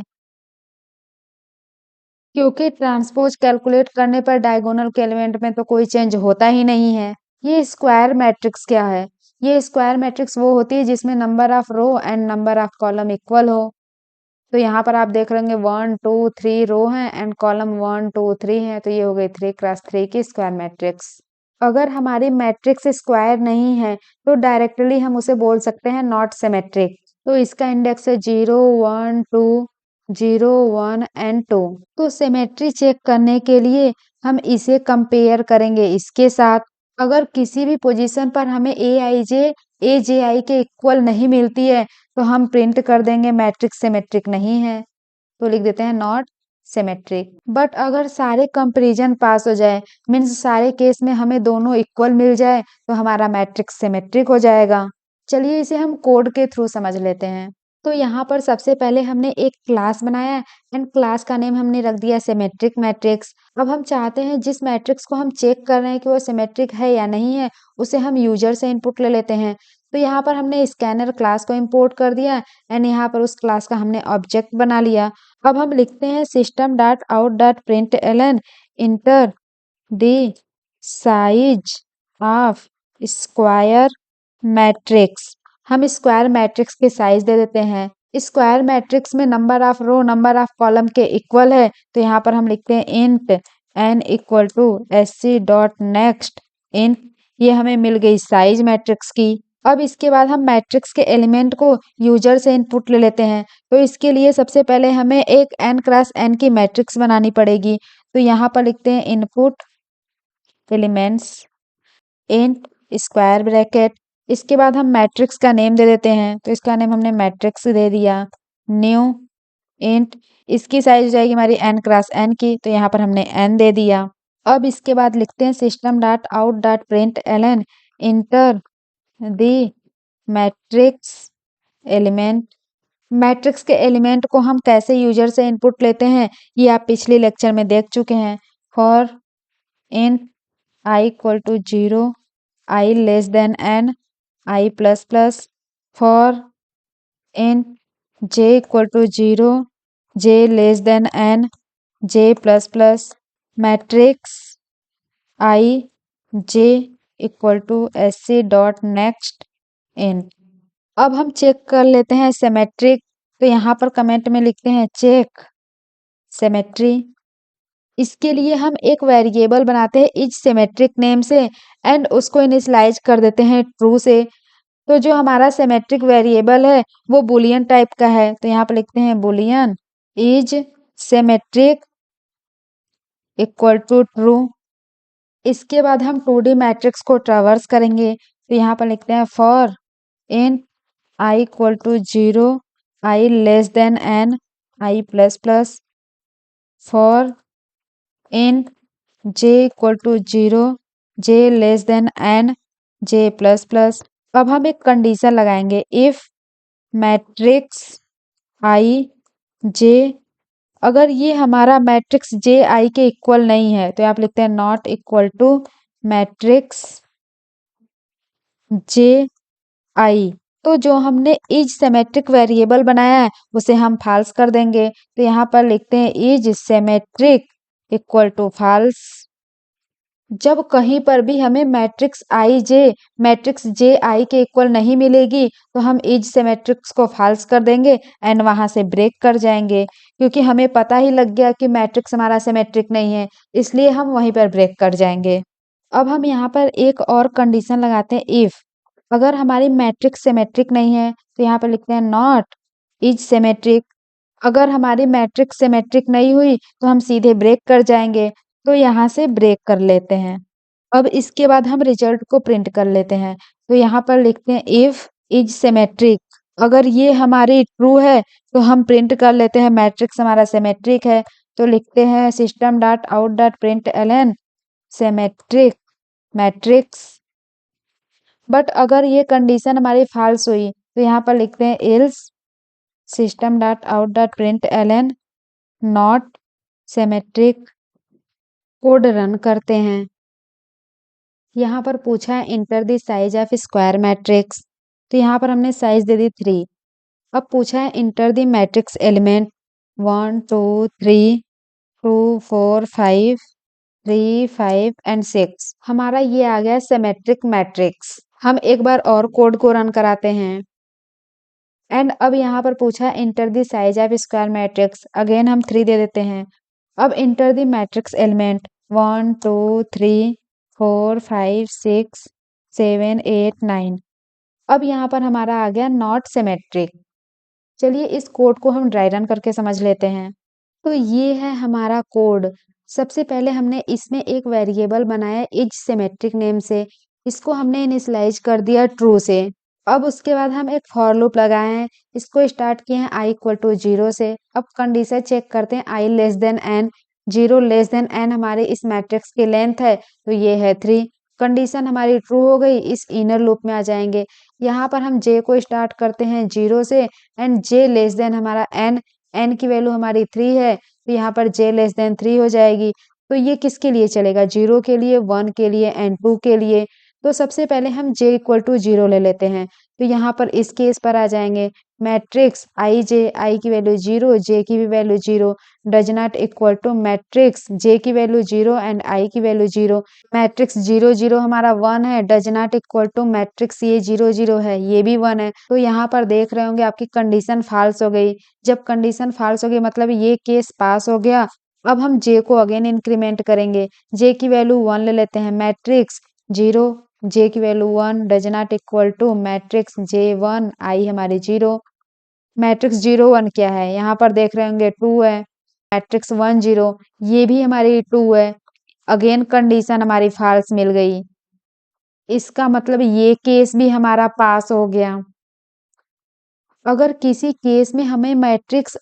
क्योंकि ट्रांसपोज कैलकुलेट करने पर डायगोनल के एलिमेंट में तो कोई चेंज होता ही नहीं है। ये स्क्वायर मैट्रिक्स क्या है, ये स्क्वायर मैट्रिक्स वो होती है जिसमें number of row and number of column equal हो। तो यहाँ पर आप देख रहे होंगे 1 2 3 रो हैं एंड कॉलम 1 2 3 है, तो ये हो गई 3 क्रॉस 3 की स्क्वायर मैट्रिक्स। अगर हमारी मैट्रिक्स स्क्वायर नहीं है तो डायरेक्टली हम उसे बोल सकते हैं नॉट सिमेट्रिक। तो इसका इंडेक्स है 0 1 2 0 1 एंड 2। तो सिमेट्री चेक करने के लिए हम इसे कंपेयर करेंगे इसके साथ। अगर किसी भी पोजीशन पर हमें ए जे आई के इक्वल नहीं मिलती है तो हम प्रिंट कर देंगे मैट्रिक्स सिमेट्रिक नहीं है, तो लिख देते हैं नॉट सिमेट्रिक। बट अगर सारे कंपैरिजन पास हो जाए, मीन्स सारे केस में हमें दोनों इक्वल मिल जाए, तो हमारा मैट्रिक्स सिमेट्रिक हो जाएगा। चलिए इसे हम कोड के थ्रू समझ लेते हैं। तो यहाँ पर सबसे पहले हमने एक क्लास बनाया एंड क्लास का नेम हमने रख दिया सिमेट्रिक मैट्रिक्स। अब हम चाहते हैं जिस मैट्रिक्स को हम चेक कर रहे हैं कि वो सिमेट्रिक है या नहीं है, उसे हम यूजर से इनपुट ले लेते हैं। तो यहाँ पर हमने स्कैनर क्लास को इंपोर्ट कर दिया एंड यहाँ पर उस क्लास का हमने ऑब्जेक्ट बना लिया। अब हम लिखते हैं system dot out dot println enter the size of square matrix. हम स्क्वायर मैट्रिक्स के साइज दे देते हैं। स्क्वायर मैट्रिक्स में number of row number of column के इक्वल है, तो यहाँ पर हम लिखते हैं int n equal to sc dot next int. ये हमें मिल गई साइज मैट्रिक्स की। अब इसके बाद हम मैट्रिक्स के एलिमेंट को यूजर से इनपुट ले लेते हैं। तो इसके लिए सबसे पहले हमें एक n क्रॉस n की मैट्रिक्स बनानी पड़ेगी। तो यहाँ पर लिखते हैं input elements int square bracket. इसके बाद हम मैट्रिक्स का नेम दे देते हैं। तो इसका नेम हमने मैट्रिक्स दे दिया। न्यू इंट इसकी साइज हो जाएगी हमारी n क्रॉस n की। तो यहाँ पर हमने n दे दिया। अब इसके बाद लिखते हैं system dot out dot println enter the matrix element. Matrix के एलिमेंट को हम कैसे यूजर से इनपुट लेते हैं ये आप पिछले लेक्चर में देख चुके हैं। For in I equal to 0, i less than n, i plus plus. For in j equal to 0, J less than n, j plus plus. Matrix I J equal to s dot next int. अब हम चेक कर लेते हैं सिमेट्रिक। तो यहाँ पर कमेंट में लिखते हैं चेक सिमेट्री। इसके लिए हम एक वेरिएबल बनाते हैं इच सिमेट्रिक नेम से एंड उसको इनिशियलाइज कर देते हैं ट्रू से। तो जो हमारा सिमेट्रिक वेरिएबल है वो बुलियन टाइप का है। तो यहाँ पर लिखते हैं boolean is symmetric equal to true. इसके बाद हम 2D मैट्रिक्स को ट्रावर्स करेंगे। तो यहाँ पर लिखते हैं for in I equal to 0, i less than n, i plus plus. For in j equal to 0, J less than n, j plus plus. अब हम एक कंडीशन लगाएंगे इफ मैट्रिक्स आई जे, अगर ये हमारा मैट्रिक्स जे आई के इक्वल नहीं है तो आप लिखते हैं नॉट इक्वल टू मैट्रिक्स जे आई। तो जो हमने इज सिमेट्रिक वेरिएबल बनाया है उसे हम फाल्स कर देंगे। तो यहाँ पर लिखते हैं is symmetric equal to false. जब कहीं पर भी हमें मैट्रिक्स जे आई के इक्वल नहीं मिलेगी तो हम इज सिमेट्रिक्स को फाल्स कर देंगे एंड वहां से ब्रेक कर जाएंगे, क्योंकि हमें पता ही लग गया कि मैट्रिक्स हमारा सिमेट्रिक नहीं है, इसलिए हम वहीं पर ब्रेक कर जाएंगे। अब हम यहाँ पर एक और कंडीशन लगाते हैं इफ अगर हमारी मैट्रिक्स सिमेट्रिक नहीं है तो यहाँ पर लिखते हैं नॉट इज सिमेट्रिक। अगर हमारी मैट्रिक्स सिमेट्रिक नहीं हुई तो हम सीधे ब्रेक कर जाएंगे। तो यहाँ से ब्रेक कर लेते हैं। अब इसके बाद हम रिजल्ट को प्रिंट कर लेते हैं। तो यहाँ पर लिखते हैं इफ इज सिमेट्रिक। अगर ये हमारी ट्रू है तो हम प्रिंट कर लेते हैं मैट्रिक्स हमारा सिमेट्रिक है। तो लिखते हैं system dot out dot println symmetric matrix. But अगर ये कंडीशन हमारी फॉल्स हुई तो यहाँ पर लिखते हैं else system dot out dot println not symmetric. Code run करते हैं। यहाँ पर पूछा है enter the size of square matrix. तो यहाँ पर हमने साइज दे दी 3। अब पूछा है enter the matrix element 1 2 3 2 4 5 3 5 and 6। हमारा ये आ गया सिमेट्रिक मैट्रिक्स। हम एक बार और कोड को रन कराते हैं एंड अब यहाँ पर पूछा है enter the size of square matrix. Again हम 3 दे देते हैं। अब इंटर द मैट्रिक्स एलिमेंट 1 2 3 4 5 6 7 8 9। अब यहाँ पर हमारा आ गया नॉट सिमेट्रिक। चलिए इस कोड को हम ड्राई रन करके समझ लेते हैं। तो ये है हमारा कोड। सबसे पहले हमने इसमें एक वेरिएबल बनाया इज सिमेट्रिक नेम से। इसको हमने इनिशियलाइज कर दिया ट्रू से। अब उसके बाद हम एक फॉर लूप लगाए हैं। इसको स्टार्ट किए हैं आई इक्वल टू 0 से। अब कंडीशन चेक करते हैं I less than n। 0 less than n हमारे इस मैट्रिक्स की लेंथ है तो ये है 3। कंडीशन हमारी ट्रू हो गई। इस इनर लूप में आ जाएंगे। यहाँ पर हम j को स्टार्ट करते हैं 0 से एंड j लेस देन हमारा n की वैल्यू हमारी 3 है तो यहाँ पर j लेस देन 3 हो जाएगी। तो ये किसके लिए चलेगा 0 के लिए 1 के लिए एंड 2 के लिए। तो सबसे पहले हम j इक्वल टू 0 ले लेते हैं। तो यहाँ पर इस केस पर आ जाएंगे मैट्रिक्स आई जे, आई की वैल्यू 0 जे की भी value 0 does not equal to matrix J की वैल्यू 0 एंड आई की वैल्यू 0। मैट्रिक्स 0 0 हमारा 1 है does not equal to matrix ये 0 0 है ये भी 1 है। तो यहाँ पर देख रहे होंगे आपकी कंडीशन फॉल्स हो गई। जब कंडीशन फॉल्स हो गई मतलब ये केस पास हो गया। अब हम जे को अगेन इंक्रीमेंट करेंगे। जे की वैल्यू 1 ले लेते हैं। मैट्रिक्स 0 जे की value 1 does not equal to matrix J1 i हमारी 0। मैट्रिक्स 0 1 क्या है, यहाँ पर देख रहे होंगे 2 है। मैट्रिक्स 1 0 ये भी हमारी 2 है। अगेन कंडीशन हमारी फॉल्स मिल गई। इसका मतलब ये केस भी हमारा पास हो गया। अगर किसी केस में हमें मैट्रिक्स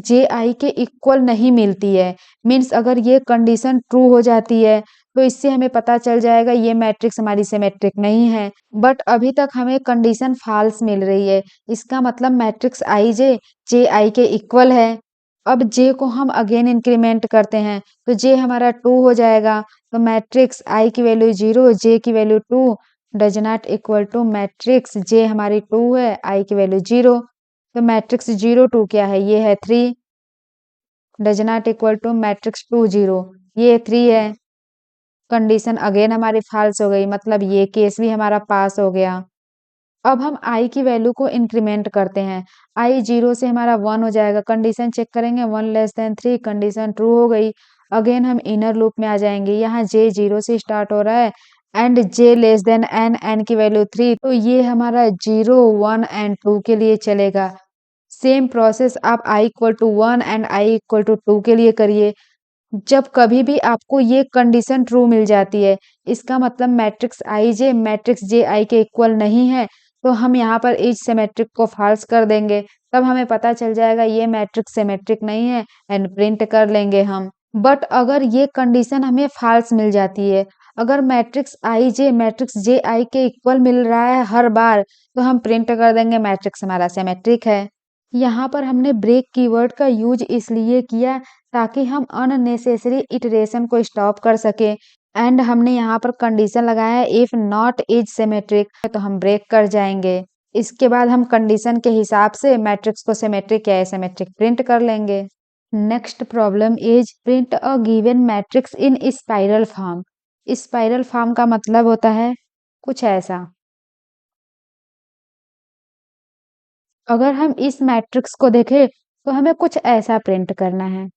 जे आई के इक्वल नहीं मिलती है, मीन्स अगर ये कंडीशन ट्रू हो जाती है, तो इससे हमें पता चल जाएगा ये मैट्रिक्स हमारी सिमेट्रिक नहीं है। बट अभी तक हमें कंडीशन फॉल्स मिल रही है, इसका मतलब मैट्रिक्स आई जे आई के इक्वल है। अब जे को हम अगेन इंक्रीमेंट करते हैं, तो जे हमारा 2 हो जाएगा। तो मैट्रिक्स आई की वैल्यू 0, जे की value 2 does not equal to matrix J हमारी 2 है, आई की वैल्यू 0। तो मैट्रिक्स 0 2 क्या है, ये है 3। Does not equal to matrix 2 0, ये 3 है। कंडीशन अगेन हमारी फॉल्स हो गई, मतलब ये केस भी हमारा पास हो गया। अब हम आई की वैल्यू को इंक्रीमेंट करते हैं। आई 0 से हमारा 1 हो जाएगा। कंडीशन चेक करेंगे, 1 लेस देन 3, कंडीशन ट्रू हो गई। अगेन हम इनर लूप में आ जाएंगे। यहाँ जे 0 से स्टार्ट हो रहा है and j less than n, n की वैल्यू 3, तो ये हमारा 0 1 एंड 2 के लिए चलेगा। सेम प्रोसेस आप I equal to 1 and I equal to 2 के लिए करिए। जब कभी भी आपको ये कंडीशन ट्रू मिल जाती है, इसका मतलब मैट्रिक्स जे आई के इक्वल नहीं है, तो हम यहाँ पर इस सिमेट्रिक को फॉल्स कर देंगे। तब हमें पता चल जाएगा ये मैट्रिक्स सिमेट्रिक नहीं है एंड प्रिंट कर लेंगे हम। बट अगर ये कंडीशन हमें फॉल्स मिल जाती है, अगर मैट्रिक्स जे आई के इक्वल मिल रहा है हर बार, तो हम प्रिंट कर देंगे मैट्रिक्स हमारा सिमेट्रिक है। यहाँ पर हमने ब्रेक कीवर्ड का यूज इसलिए किया ताकि हम अननेसेसरी इटरेशन को स्टॉप कर सके। एंड हमने यहाँ पर कंडीशन लगाया है इफ नॉट इज सिमेट्रिक, तो हम ब्रेक कर जाएंगे। इसके बाद हम कंडीशन के हिसाब से मैट्रिक्स को सिमेट्रिक या एसिमेट्रिक प्रिंट कर लेंगे। Next problem is print a given matrix in spiral form. Spiral form का मतलब होता है कुछ ऐसा। अगर हम इस मैट्रिक्स को देखें, तो हमें कुछ ऐसा प्रिंट करना है।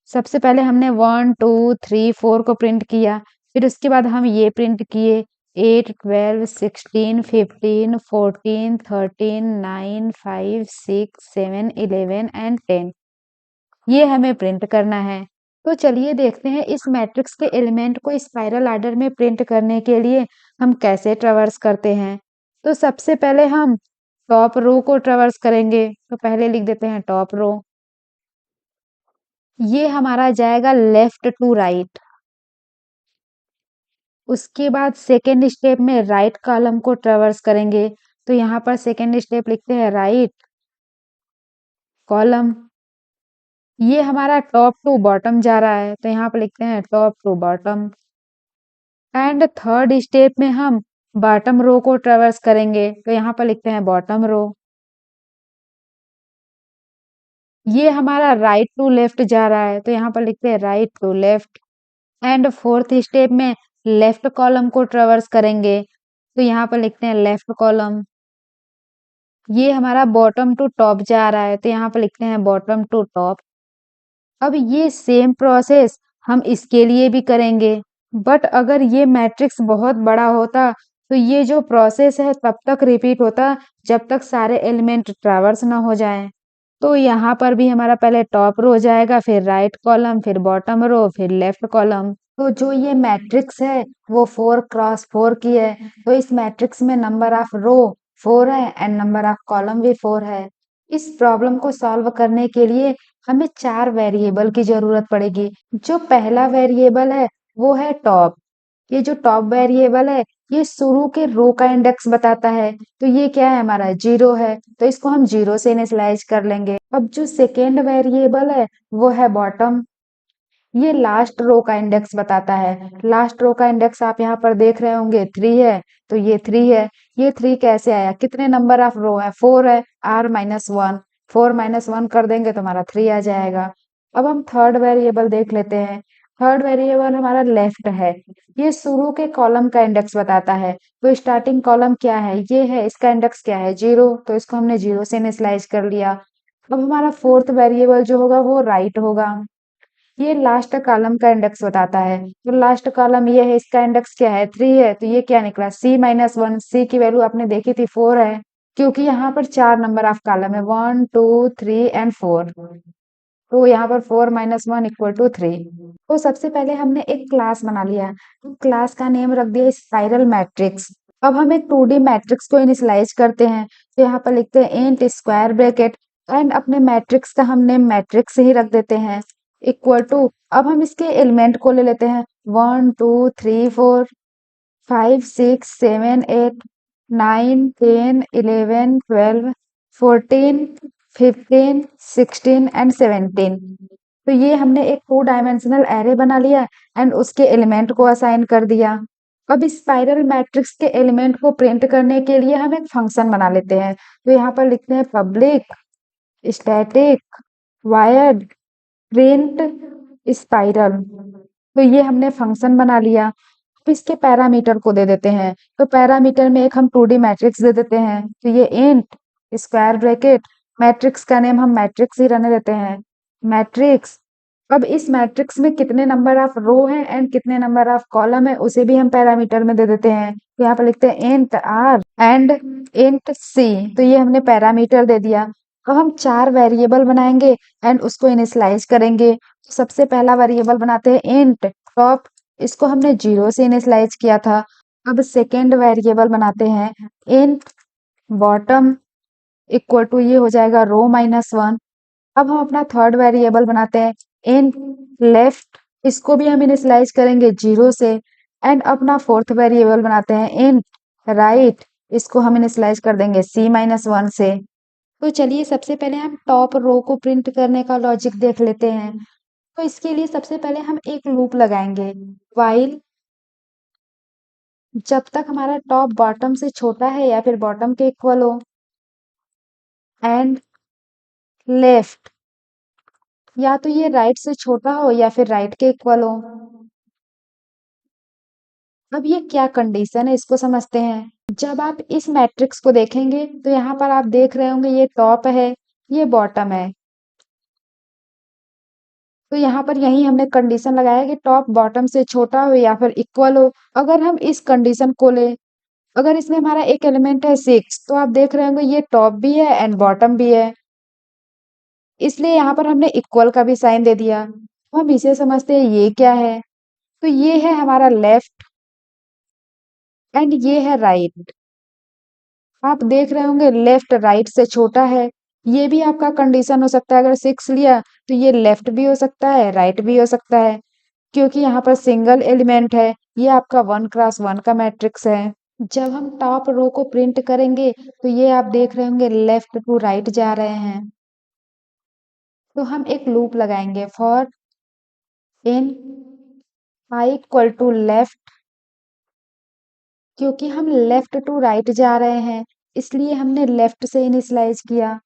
सबसे पहले हमने 1 2 3 4 को प्रिंट किया, फिर उसके बाद हम ये प्रिंट किए 8 12 16 15 14 13 9 5 6 7 11 एंड 10, ये हमें प्रिंट करना है। तो चलिए देखते हैं इस मैट्रिक्स के एलिमेंट को स्पाइरल ऑर्डर में प्रिंट करने के लिए हम कैसे ट्रैवर्स करते हैं। तो सबसे पहले हम टॉप रो को ट्रैवर्स करेंगे, तो पहले लिख देते हैं टॉप रो। ये हमारा जाएगा लेफ्ट टू राइट। उसके बाद सेकेंड स्टेप में राइट कॉलम को ट्रैवर्स करेंगे, तो यहाँ पर सेकेंड स्टेप लिखते हैं राइट कॉलम। ये हमारा टॉप टू बॉटम जा रहा है, तो यहाँ पर लिखते हैं top to bottom. And third step में हम बॉटम रो को ट्रैवर्स करेंगे, तो यहाँ पर लिखते हैं बॉटम रो। ये हमारा राइट टू लेफ्ट जा रहा है, तो यहाँ पर लिखते हैं right to left. And fourth step में लेफ्ट कॉलम को ट्रैवर्स करेंगे, तो यहाँ पर लिखते हैं लेफ्ट कॉलम। ये हमारा बॉटम टू टॉप जा रहा है, तो यहाँ पर लिखते हैं बॉटम टू टॉप। अब ये सेम प्रोसेस हम इसके लिए भी करेंगे, बट अगर ये मैट्रिक्स बहुत बड़ा होता, तो ये जो प्रोसेस है तब तक रिपीट होता जब तक सारे एलिमेंट ट्रैवर्स ना हो जाएं। तो यहाँ पर भी हमारा पहले टॉप रो जाएगा, फिर राइट कॉलम, फिर बॉटम रो, फिर लेफ्ट कॉलम। तो जो ये मैट्रिक्स है वो 4 क्रॉस 4 की है, तो इस मैट्रिक्स में नंबर ऑफ रो 4 है एंड नंबर ऑफ कॉलम भी 4 है। इस प्रॉब्लम को सॉल्व करने के लिए हमें 4 वेरिएबल की जरूरत पड़ेगी। जो पहला वेरिएबल है वो है टॉप। ये जो टॉप वेरिएबल है ये शुरू के रो का इंडेक्स बताता है, तो ये क्या है हमारा 0 है, तो इसको हम 0 से इनिशियलाइज कर लेंगे। अब जो सेकेंड वेरिएबल है वो है बॉटम। ये लास्ट रो का इंडेक्स बताता है। लास्ट रो का इंडेक्स आप यहाँ पर देख रहे होंगे 3 है, तो ये 3 है। ये 3 कैसे आया, कितने नंबर ऑफ रो है, 4 है, r माइनस 1, 4 माइनस 1 कर देंगे तो हमारा 3 आ जाएगा। अब हम थर्ड वेरिएबल देख लेते हैं। थर्ड वेरिएबल हमारा लेफ्ट है। ये शुरू के कॉलम का इंडेक्स बताता है, तो स्टार्टिंग कॉलम क्या है, ये है, इसका इंडेक्स क्या है 0, तो इसको हमने 0 से इनिशियलाइज कर लिया। अब हमारा फोर्थ वेरिएबल जो होगा वो राइट होगा। ये लास्ट कॉलम का इंडेक्स बताता है। तो लास्ट कॉलम ये है, इसका इंडेक्स क्या है 3 है, तो ये क्या निकला C-1। C की वैल्यू आपने देखी थी 4 है, क्योंकि यहाँ पर 4 नंबर ऑफ कॉलम है 1 2 3 एंड 4। तो यहाँ पर 4 - 1 = 3। तो सबसे पहले हमने एक क्लास बना लिया, तो क्लास का नेम रख दिया स्पाइरल मैट्रिक्स। अब हम एक 2D मैट्रिक्स को इनिशियलाइज करते हैं, तो यहाँ पर लिखते हैं इंट स्क्वायर ब्रैकेट एंड अपने मैट्रिक्स का हम नेम मैट्रिक्स ही रख देते हैं इक्वल टू। अब हम इसके एलिमेंट को ले लेते हैं 1 2 3 4 5 6 7 8 9 10 11 12 14 15 16 एंड 17। तो ये हमने एक 2 डायमेंशनल एरे बना लिया एंड उसके एलिमेंट को असाइन कर दिया। अब स्पाइरल मैट्रिक्स के एलिमेंट को प्रिंट करने के लिए हम एक फंक्शन बना लेते हैं, तो यहाँ पर लिखते हैं public static wired print spiral. तो ये हमने फंक्शन बना लिया। अब इसके पैरामीटर को दे देते हैं, तो पैरामीटर में एक हम 2D मैट्रिक्स दे देते हैं, तो ये इंट स्क्वायर ब्रैकेट मैट्रिक्स का नेम हम मैट्रिक्स ही रहने देते हैं मैट्रिक्स। अब इस मैट्रिक्स में कितने नंबर ऑफ रो हैं एंड कितने नंबर ऑफ कॉलम है उसे भी हम पैरामीटर में दे देते हैं, तो यहाँ पर लिखते हैं इंट आर एंड इंट सी। तो ये हमने पैरामीटर दे दिया। अब हम 4 वेरिएबल बनाएंगे एंड उसको इनिशियलाइज करेंगे। तो सबसे पहला वेरिएबल बनाते हैं इंट टॉप, इसको हमने 0 से इनिशियलाइज किया था। अब सेकेंड वेरिएबल बनाते हैं इंट बॉटम इक्वल टू ये हो जाएगा रो -1। अब हम अपना थर्ड वेरिएबल बनाते हैं इंट लेफ्ट, इसको भी हम इनिशियलाइज करेंगे 0 से। एंड अपना फोर्थ वेरिएबल बनाते हैं इंट राइट, इसको हम इनिशियलाइज कर देंगे C-1 से। तो चलिए सबसे पहले हम टॉप रो को प्रिंट करने का लॉजिक देख लेते हैं। तो इसके लिए सबसे पहले हम एक लूप लगाएंगे व्हाइल जब तक हमारा टॉप बॉटम से छोटा है या फिर बॉटम के इक्वल हो एंड लेफ्ट, या तो ये राइट से छोटा हो या फिर राइट के इक्वल हो। अब ये क्या कंडीशन है इसको समझते हैं। जब आप इस मैट्रिक्स को देखेंगे तो यहाँ पर आप देख रहे होंगे ये टॉप है ये बॉटम है, तो यहाँ पर यही हमने कंडीशन लगाया कि टॉप बॉटम से छोटा हो या फिर इक्वल हो। अगर हम इस कंडीशन को ले, अगर इसमें हमारा एक एलिमेंट है 6, तो आप देख रहे होंगे ये टॉप भी है एंड बॉटम भी है, इसलिए यहाँ पर हमने इक्वल का भी साइन दे दिया। तो हम इसे समझते हैं ये क्या है, तो ये है हमारा लेफ्ट एंड ये है राइट। आप देख रहे होंगे लेफ्ट राइट से छोटा है, ये भी आपका कंडीशन हो सकता है। अगर 6 लिया तो ये लेफ्ट भी हो सकता है राइट भी हो सकता है, क्योंकि यहाँ पर सिंगल एलिमेंट है, ये आपका 1x1 का मैट्रिक्स है। जब हम टॉप रो को प्रिंट करेंगे तो ये आप देख रहे होंगे लेफ्ट टू राइट जा रहे हैं, तो हम एक लूप लगाएंगे फॉर इन i = लेफ्ट, क्योंकि हम लेफ्ट टू राइट जा रहे हैं इसलिए हमने लेफ्ट से इनिशियलाइज किया।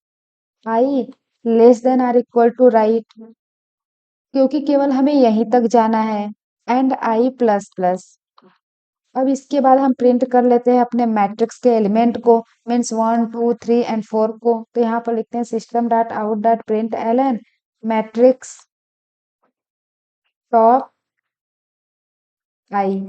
i < (राइट), क्योंकि केवल हमें यहीं तक जाना है एंड i++। अब इसके बाद हम प्रिंट कर लेते हैं अपने मैट्रिक्स के एलिमेंट को, मीन्स 1 2 3 एंड 4 को। तो यहाँ पर लिखते हैं system.out.println मैट्रिक्स टॉप आई।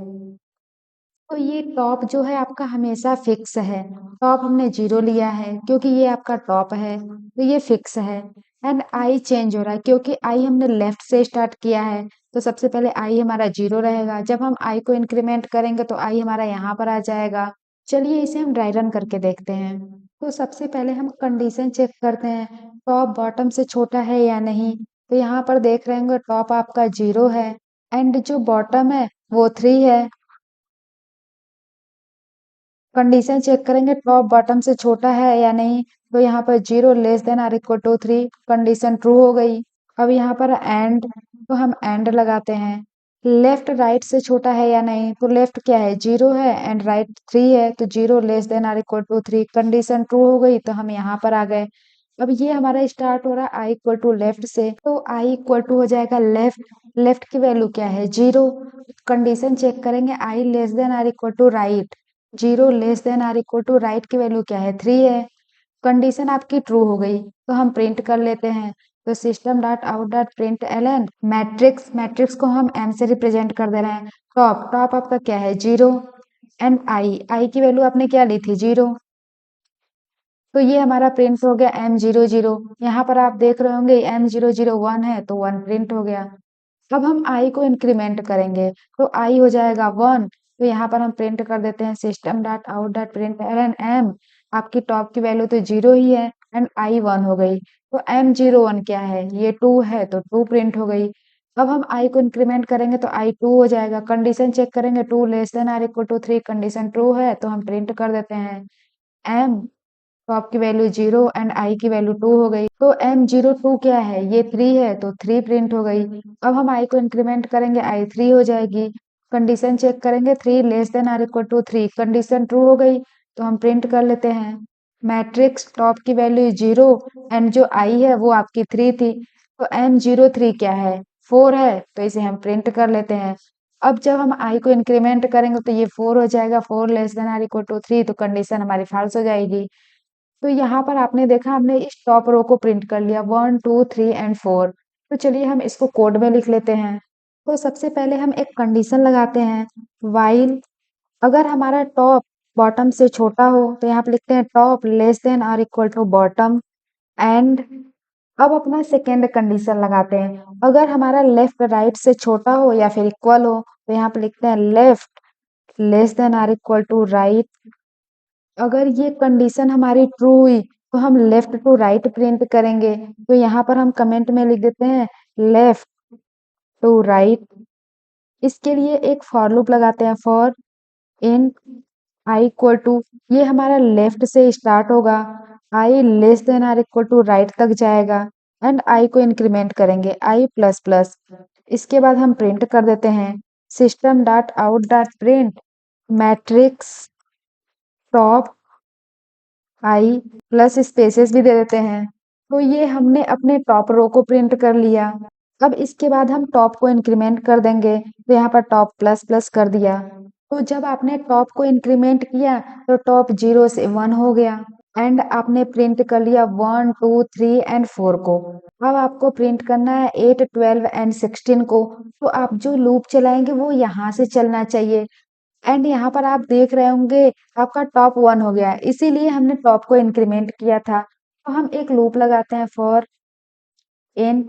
तो ये टॉप जो है आपका हमेशा फिक्स है, टॉप हमने 0 लिया है क्योंकि ये आपका टॉप है, तो ये फिक्स है। एंड आई चेंज हो रहा है क्योंकि आई हमने लेफ्ट से स्टार्ट किया है, तो सबसे पहले आई हमारा 0 रहेगा। जब हम आई को इंक्रीमेंट करेंगे तो आई हमारा यहाँ पर आ जाएगा। चलिए इसे हम ड्राई रन करके देखते हैं। तो सबसे पहले हम कंडीशन चेक करते हैं टॉप बॉटम से छोटा है या नहीं। तो यहाँ पर देख रहे होंगे टॉप आपका 0 है एंड जो बॉटम है वो 3 है। कंडीशन चेक करेंगे टॉप बॉटम से छोटा है या नहीं, तो यहाँ पर 0 < <3 कंडीशन ट्रू हो गई। अब यहाँ पर एंड, तो हम एंड लगाते हैं। लेफ्ट राइट से छोटा है या नहीं, तो लेफ्ट क्या है 0 है एंड राइट 3 है, तो 0 < <3 कंडीशन ट्रू हो गई, तो हम यहाँ पर आ गए। अब ये हमारा स्टार्ट हो रहा है i = लेफ्ट से, तो i = हो जाएगा लेफ्ट। लेफ्ट की वैल्यू क्या है 0। कंडीशन चेक करेंगे i < राइट, 0 < राइट की वैल्यू क्या है 3 है, कंडीशन आपकी ट्रू हो गई, तो हम प्रिंट कर लेते हैं। तो system dot out dot println matrix को हम एम से रिप्रेजेंट कर दे रहे हैं। टॉप आपका क्या है 0 एंड आई की वैल्यू आपने क्या ली थी 0। तो ये हमारा प्रिंट हो गया M00। यहाँ पर आप देख रहे होंगे M001 है तो 1 प्रिंट हो गया। अब हम आई को इंक्रीमेंट करेंगे तो आई हो जाएगा 1। तो यहाँ पर हम प्रिंट कर देते हैं system dot out dot println m. आपकी टॉप की वैल्यू तो 0 ही है एंड आई 1 हो गई। तो M01 क्या है ये 2 है तो 2 प्रिंट हो गई। अब हम आई को इंक्रीमेंट करेंगे तो आई 2 हो जाएगा। कंडीशन चेक करेंगे 2 less than or equal to 3 condition true है तो हम प्रिंट कर देते हैं एम। तो आपकी वैल्यू 0 एंड आई की वैल्यू 2 हो गई। तो M02 क्या है ये 3 है तो 3 प्रिंट हो गई। अब हम आई को इंक्रीमेंट करेंगे आई 3 हो जाएगी। कंडीशन चेक करेंगे 3 less than or equal to 3 condition true हो गई तो हम प्रिंट कर लेते हैं मैट्रिक्स टॉप की वैल्यू 0 एंड जो आई है वो आपकी 3 थी। तो M03 क्या है 4 है तो इसे हम प्रिंट कर लेते हैं। अब जब हम आई को इंक्रीमेंट करेंगे तो ये 4 हो जाएगा 4 less than or equal to 3 तो कंडीशन हमारी फॉल्स हो जाएगी। तो यहाँ पर आपने देखा हमने इस टॉप रो को प्रिंट कर लिया 1 2 3 एंड 4। तो चलिए हम इसको कोड में लिख लेते हैं। तो सबसे पहले हम एक कंडीशन लगाते हैं वाइल अगर हमारा टॉप बॉटम से छोटा हो तो यहाँ पे लिखते हैं टॉप लेस देन और इक्वल टू बॉटम एंड। अब अपना सेकेंड कंडीशन लगाते हैं अगर हमारा लेफ्ट राइट से छोटा हो या फिर इक्वल हो तो यहाँ पे लिखते हैं लेफ्ट लेस देन और इक्वल टू राइट। अगर ये कंडीशन हमारी ट्रू हुई तो हम लेफ्ट टू राइट प्रिंट करेंगे। तो यहाँ पर हम कमेंट में लिख देते हैं लेफ्ट टू राइट। इसके लिए एक फॉर लूप लगाते हैं for in I equal to ये हमारा लेफ्ट से स्टार्ट होगा I less than or equal to right तक जाएगा एंड आई को इंक्रीमेंट करेंगे आई प्लस प्लस। इसके बाद हम प्रिंट कर देते हैं system dot out dot print matrix top I plus spaces भी दे देते हैं। तो ये हमने अपने टॉप रो को प्रिंट कर लिया। अब इसके बाद हम टॉप को इंक्रीमेंट कर देंगे तो यहाँ पर टॉप प्लस प्लस कर दिया। तो जब आपने टॉप को इंक्रीमेंट किया तो टॉप 0 से 1 हो गया एंड आपने प्रिंट कर लिया 1 2 3 एंड 4 को। अब आपको प्रिंट करना है 8 12 एंड 16 को। तो आप जो लूप चलाएंगे वो यहाँ से चलना चाहिए एंड यहाँ पर आप देख रहे होंगे आपका टॉप 1 हो गया है इसीलिए हमने टॉप को इंक्रीमेंट किया था। तो हम एक लूप लगाते हैं for in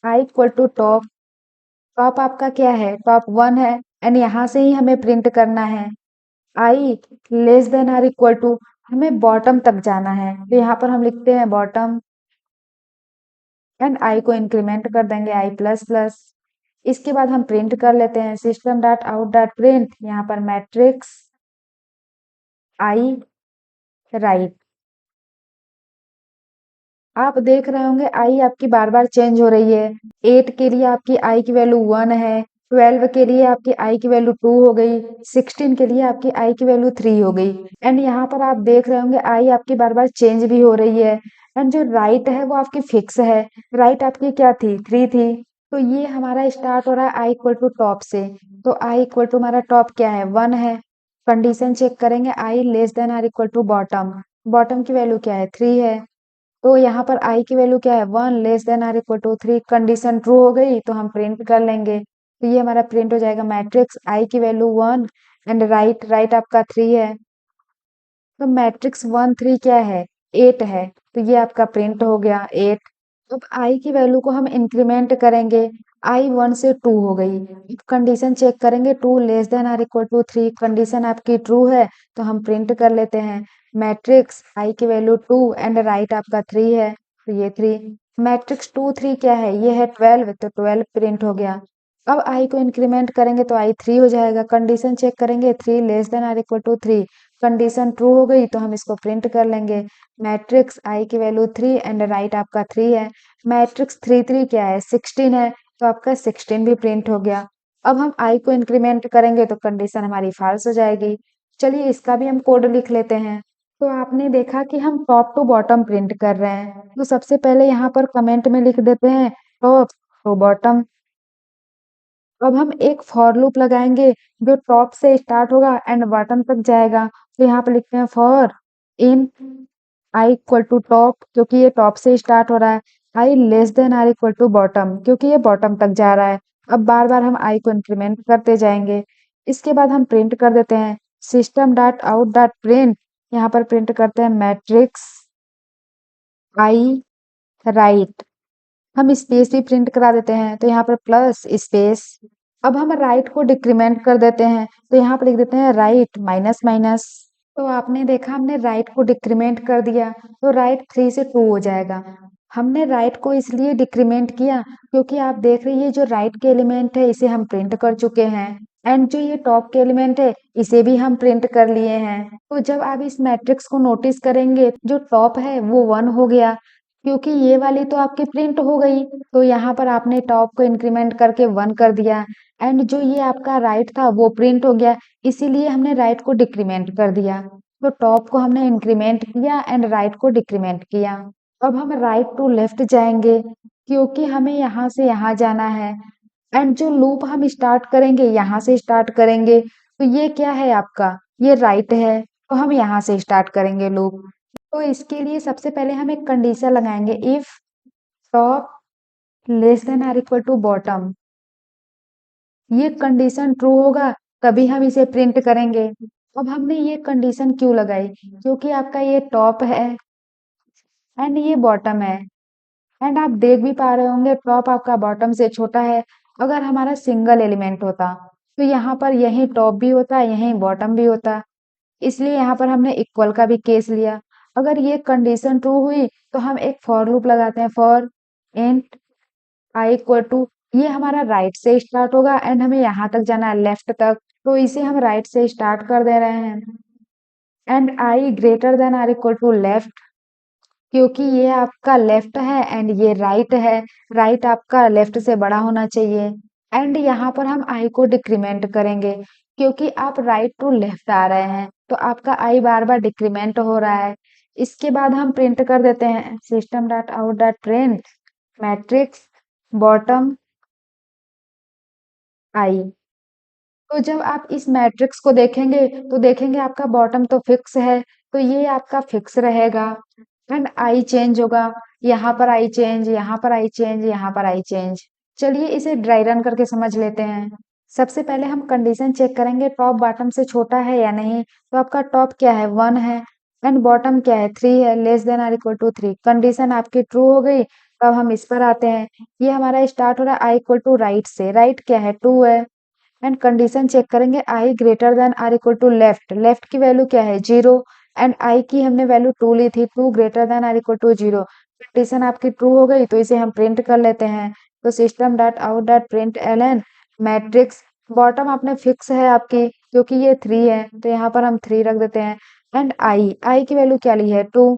I equal to top. Top आपका क्या है टॉप 1 है एंड यहाँ से ही हमें प्रिंट करना है I less than or equal to हमें बॉटम तक जाना है। तो यहाँ पर हम लिखते हैं बॉटम एंड आई को इंक्रीमेंट कर देंगे आई प्लस प्लस। इसके बाद हम प्रिंट कर लेते हैं system dot out dot print यहाँ पर मैट्रिक्स आई राइट। आप देख रहे होंगे आई आपकी बार बार चेंज हो रही है 8 के लिए आपकी आई की वैल्यू 1 है 12 के लिए आपकी आई की वैल्यू 2 हो गई 16 के लिए आपकी आई की वैल्यू 3 हो गई एंड यहाँ पर आप देख रहे होंगे आई आपकी बार बार चेंज भी हो रही है एंड जो राइट है वो आपकी फिक्स है। राइट आपकी क्या थी 3 थी। तो ये हमारा स्टार्ट हो रहा है आई इक्वल टू टॉप से। तो आई इक्वल टू हमारा टॉप क्या है 1 है। कंडीशन चेक करेंगे I less than or equal to bottom. Bottom की वैल्यू क्या है 3 है। तो यहाँ पर आई की वैल्यू क्या है 1 less than or equal to 3 condition true हो गई तो हम प्रिंट कर लेंगे। तो ये हमारा प्रिंट हो जाएगा मैट्रिक्स आई की वैल्यू 1 एंड राइट राइट आपका 3 है। तो मैट्रिक्स 1 3 क्या है 8 है। तो ये आपका प्रिंट हो गया 8। अब आई की वैल्यू को हम इंक्रीमेंट करेंगे आई 1 से 2 हो गई। अब कंडीशन चेक करेंगे 2 less than or equal to 3 condition आपकी ट्रू है तो हम प्रिंट कर लेते हैं मैट्रिक्स आई की वैल्यू 2 एंड राइट आपका 3 है तो ये 3। मैट्रिक्स 2 3 क्या है ये है 12 तो 12 प्रिंट हो गया। अब आई को इंक्रीमेंट करेंगे तो आई 3 हो जाएगा। कंडीशन चेक करेंगे 3 less than or equal to 3 condition true हो गई तो हम इसको प्रिंट कर लेंगे मैट्रिक्स आई की वैल्यू 3 एंड राइट आपका 3 है। मैट्रिक्स 3 3 क्या है 16 है तो आपका 16 भी प्रिंट हो गया। अब हम आई को इंक्रीमेंट करेंगे तो कंडीशन हमारी फॉल्स हो जाएगी। चलिए इसका भी हम कोड लिख लेते हैं। तो आपने देखा कि हम टॉप टू बॉटम प्रिंट कर रहे हैं तो सबसे पहले यहाँ पर कमेंट में लिख देते हैं टॉप टू बॉटम। अब हम एक फॉर लूप लगाएंगे जो टॉप से स्टार्ट होगा एंड बॉटम तक जाएगा। तो यहाँ पे लिखते हैं for in I equal to top क्योंकि ये टॉप से स्टार्ट हो रहा है I less than or equal to bottom, क्योंकि ये बॉटम तक जा रहा है। अब बार बार हम आई को इंक्रीमेंट करते जाएंगे। इसके बाद हम प्रिंट कर देते हैं system dot out dot print. यहाँ पर प्रिंट करते हैं मैट्रिक्स आई राइट। हम स्पेस भी प्रिंट करा देते हैं, तो यहाँ पर प्लस स्पेस। अब हम राइट को डिक्रीमेंट कर देते हैं, तो यहाँ पर लिख देते हैं राइट माइनस माइनस। तो आपने देखा हमने राइट को डिक्रीमेंट कर दिया, तो राइट 3 से 2 हो जाएगा। हमने राइट को इसलिए डिक्रीमेंट किया क्योंकि आप देख रही है जो राइट के एलिमेंट है इसे हम प्रिंट कर चुके हैं, एंड जो ये टॉप के एलिमेंट है इसे भी हम प्रिंट कर लिए हैं। तो जब आप इस मैट्रिक्स को नोटिस करेंगे, जो टॉप है वो 1 हो गया, क्योंकि ये वाली तो आपकी प्रिंट हो गई। तो यहाँ पर आपने टॉप को इंक्रीमेंट करके 1 कर दिया, एंड जो ये आपका राइट था वो प्रिंट हो गया, इसीलिए हमने राइट को डिक्रीमेंट कर दिया। तो टॉप को हमने इंक्रीमेंट किया एंड राइट को डिक्रीमेंट किया। अब हम राइट टू लेफ्ट जाएंगे, क्योंकि हमें यहाँ से यहाँ जाना है, एंड जो लूप हम स्टार्ट करेंगे यहाँ से स्टार्ट करेंगे। तो ये क्या है आपका, ये राइट है, तो हम यहाँ से स्टार्ट करेंगे लूप। तो इसके लिए सबसे पहले हम एक कंडीशन लगाएंगे, if top less than or equal to bottom. ये कंडीशन ट्रू होगा तभी हम इसे प्रिंट करेंगे। अब हमने ये कंडीशन क्यों लगाई, क्योंकि आपका ये टॉप है एंड ये बॉटम है, एंड आप देख भी पा रहे होंगे टॉप आपका बॉटम से छोटा है। अगर हमारा सिंगल एलिमेंट होता तो यहाँ पर यही टॉप भी होता, यही बॉटम भी होता, इसलिए यहाँ पर हमने इक्वल का भी केस लिया। अगर ये कंडीशन ट्रू हुई तो हम एक फॉर लूप लगाते हैं, for int i equal to, ये हमारा राइट से स्टार्ट होगा एंड हमें यहाँ तक जाना है लेफ्ट तक, तो इसे हम राइट से स्टार्ट कर दे रहे हैं। And i greater than or equal to left, क्योंकि ये आपका लेफ्ट है एंड ये राइट है, राइट आपका लेफ्ट से बड़ा होना चाहिए। एंड यहाँ पर हम आई को डिक्रीमेंट करेंगे, क्योंकि आप राइट टू लेफ्ट आ रहे हैं तो आपका आई बार बार डिक्रीमेंट हो रहा है। इसके बाद हम प्रिंट कर देते हैं system dot out dot print matrix bottom I. तो जब आप इस मैट्रिक्स को देखेंगे तो देखेंगे आपका बॉटम तो फिक्स है, तो ये आपका फिक्स रहेगा, एंड आई चेंज होगा, यहाँ पर आई चेंज, यहाँ पर आई चेंज, यहाँ पर आई चेंज। चलिए इसे ड्राई रन करके समझ लेते हैं। सबसे पहले हम कंडीशन चेक करेंगे टॉप बॉटम से छोटा है या नहीं। तो आपका टॉप क्या है, 1 है, एंड बॉटम क्या है, 3 है, less than or equal to 3। Condition आपकी ट्रू हो गई। तो अब हम इस पर आते हैं, ये हमारा स्टार्ट हो रहा है आई इक्वल टू राइट से, राइट क्या है, 2 है, एंड कंडीशन चेक करेंगे I greater than or equal to left, left की वैल्यू क्या है, 0, एंड आई की हमने वैल्यू 2 ली थी, 2 greater than or equal to 0। Condition आपकी ट्रू हो गई, तो इसे हम प्रिंट कर लेते हैं। तो system dot out dot print L matrix bottom आपने फिक्स है आपकी, क्योंकि ये 3 है, तो यहाँ पर हम 3 रख देते हैं, एंड आई, आई की वैल्यू क्या ली है, 2,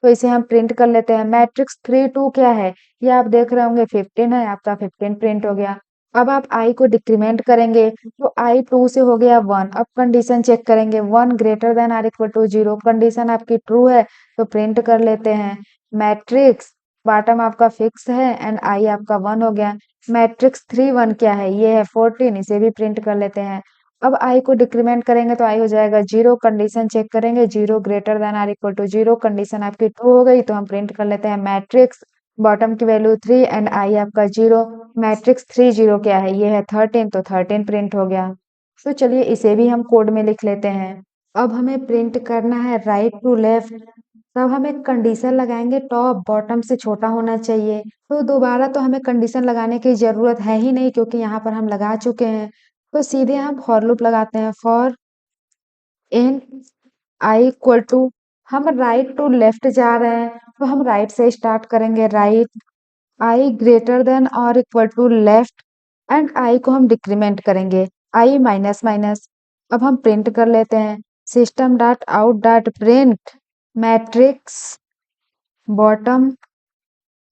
तो इसे हम प्रिंट कर लेते हैं। मैट्रिक्स 3 2 क्या है, ये आप देख रहे होंगे 15 है, आपका 15 प्रिंट हो गया। अब आप आई को डिक्रीमेंट करेंगे, तो आई 2 से हो गया 1। अब कंडीशन चेक करेंगे, 1 greater than or equal to 0, condition आपकी ट्रू है, तो प्रिंट कर लेते हैं मैट्रिक्स बॉटम आपका फिक्स है एंड आई आपका 1 हो गया। मैट्रिक्स 3 1 क्या है, ये है 14, इसे भी प्रिंट कर लेते हैं। अब आई को डिक्रीमेंट करेंगे तो आई हो जाएगा 0, कंडीशन चेक करेंगे, 0 greater than or equal to 0, condition आपकी ट्रू हो गई, तो हम प्रिंट कर लेते हैं मैट्रिक्स बॉटम की वैल्यू 3 एंड आई आपका 0। मैट्रिक्स 3 0 क्या है, ये है 13, तो 13 प्रिंट हो गया। तो चलिए इसे भी हम कोड में लिख लेते हैं। अब हमें प्रिंट करना है राइट टू लेफ्ट, तब हम एक कंडीशन लगाएंगे टॉप बॉटम से छोटा होना चाहिए। तो दोबारा तो हमें कंडीशन लगाने की जरूरत है ही नहीं, क्योंकि यहाँ पर हम लगा चुके हैं। तो सीधे हम फॉर लूप लगाते हैं, for in I equal to, हम राइट टू लेफ्ट जा रहे हैं तो हम राइट से स्टार्ट करेंगे, राइट आई ग्रेटर देन और equal to left, and i को हम डिक्रीमेंट करेंगे, आई माइनस माइनस। अब हम प्रिंट कर लेते हैं system dot out dot print matrix bottom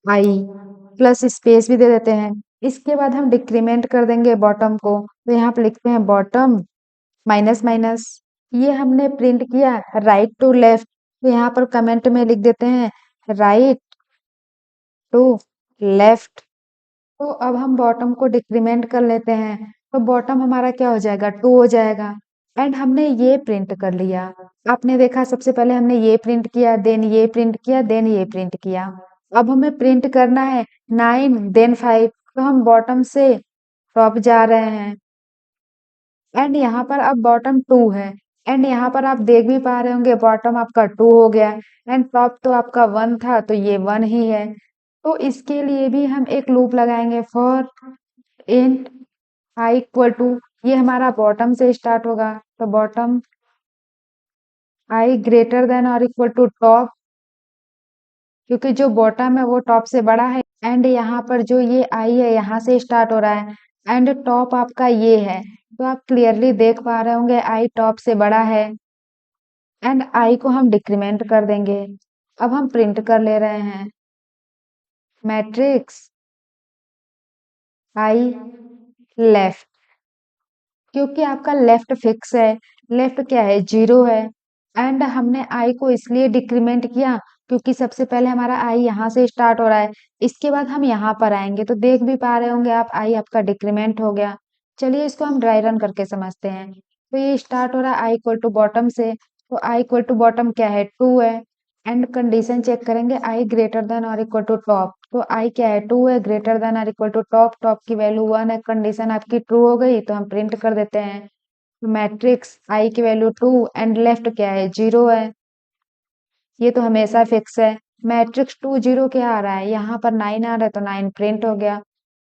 I, plus space भी दे देते हैं। इसके बाद हम डिक्रीमेंट कर देंगे बॉटम को, तो यहाँ पे लिखते हैं बॉटम माइनस माइनस। ये हमने प्रिंट किया राइट टू लेफ्ट, तो यहाँ पर कमेंट में लिख देते हैं राइट टू लेफ्ट। तो अब हम बॉटम को डिक्रीमेंट कर लेते हैं, तो बॉटम हमारा क्या हो जाएगा, 2 हो जाएगा, एंड हमने ये प्रिंट कर लिया। आपने देखा सबसे पहले हमने ये प्रिंट किया, देन ये प्रिंट किया, देन ये प्रिंट किया। अब हमें प्रिंट करना है 9 देन 5, तो हम बॉटम से टॉप जा रहे हैं एंड यहाँ पर अब बॉटम 2 है एंड यहाँ पर आप देख भी पा रहे होंगे बॉटम आपका 2 हो गया एंड टॉप तो आपका 1 था तो ये 1 ही है। तो इसके लिए भी हम एक लूप लगाएंगे for in I equal to, ये हमारा बॉटम से स्टार्ट होगा तो बॉटम आई ग्रेटर देन और इक्वल टू टॉप, क्योंकि जो बॉटम है वो टॉप से बड़ा है एंड यहाँ पर जो ये आई है यहाँ से स्टार्ट हो रहा है एंड टॉप आपका ये है, तो आप क्लियरली देख पा रहे होंगे आई टॉप से बड़ा है एंड आई को हम डिक्रीमेंट कर देंगे। अब हम प्रिंट कर ले रहे हैं मैट्रिक्स आई लेफ्ट, क्योंकि आपका लेफ्ट फिक्स है, लेफ्ट क्या है 0 है एंड हमने आई को इसलिए डिक्रीमेंट किया क्योंकि सबसे पहले हमारा आई यहाँ से स्टार्ट हो रहा है, इसके बाद हम यहाँ पर आएंगे तो देख भी पा रहे होंगे आप आई आपका डिक्रीमेंट हो गया। चलिए इसको हम ड्राई रन करके समझते हैं। तो ये स्टार्ट हो रहा है आई इक्वल टू बॉटम से, तो आई इक्वल टू बॉटम क्या है 2 है एंड कंडीशन चेक करेंगे आई ग्रेटर देन और इक्वल टू टॉप, तो आई क्या है 2 है ग्रेटर देन और इक्वल टू टॉप, टॉप की वैल्यू 1 है, कंडीशन आपकी ट्रू हो गई तो हम प्रिंट कर देते हैं मैट्रिक्स आई की वैल्यू 2 एंड लेफ्ट क्या है 0 है, ये तो हमेशा फिक्स है। मैट्रिक्स 2 0 क्या आ रहा है यहाँ पर 9 आ रहा है तो 9 प्रिंट हो गया।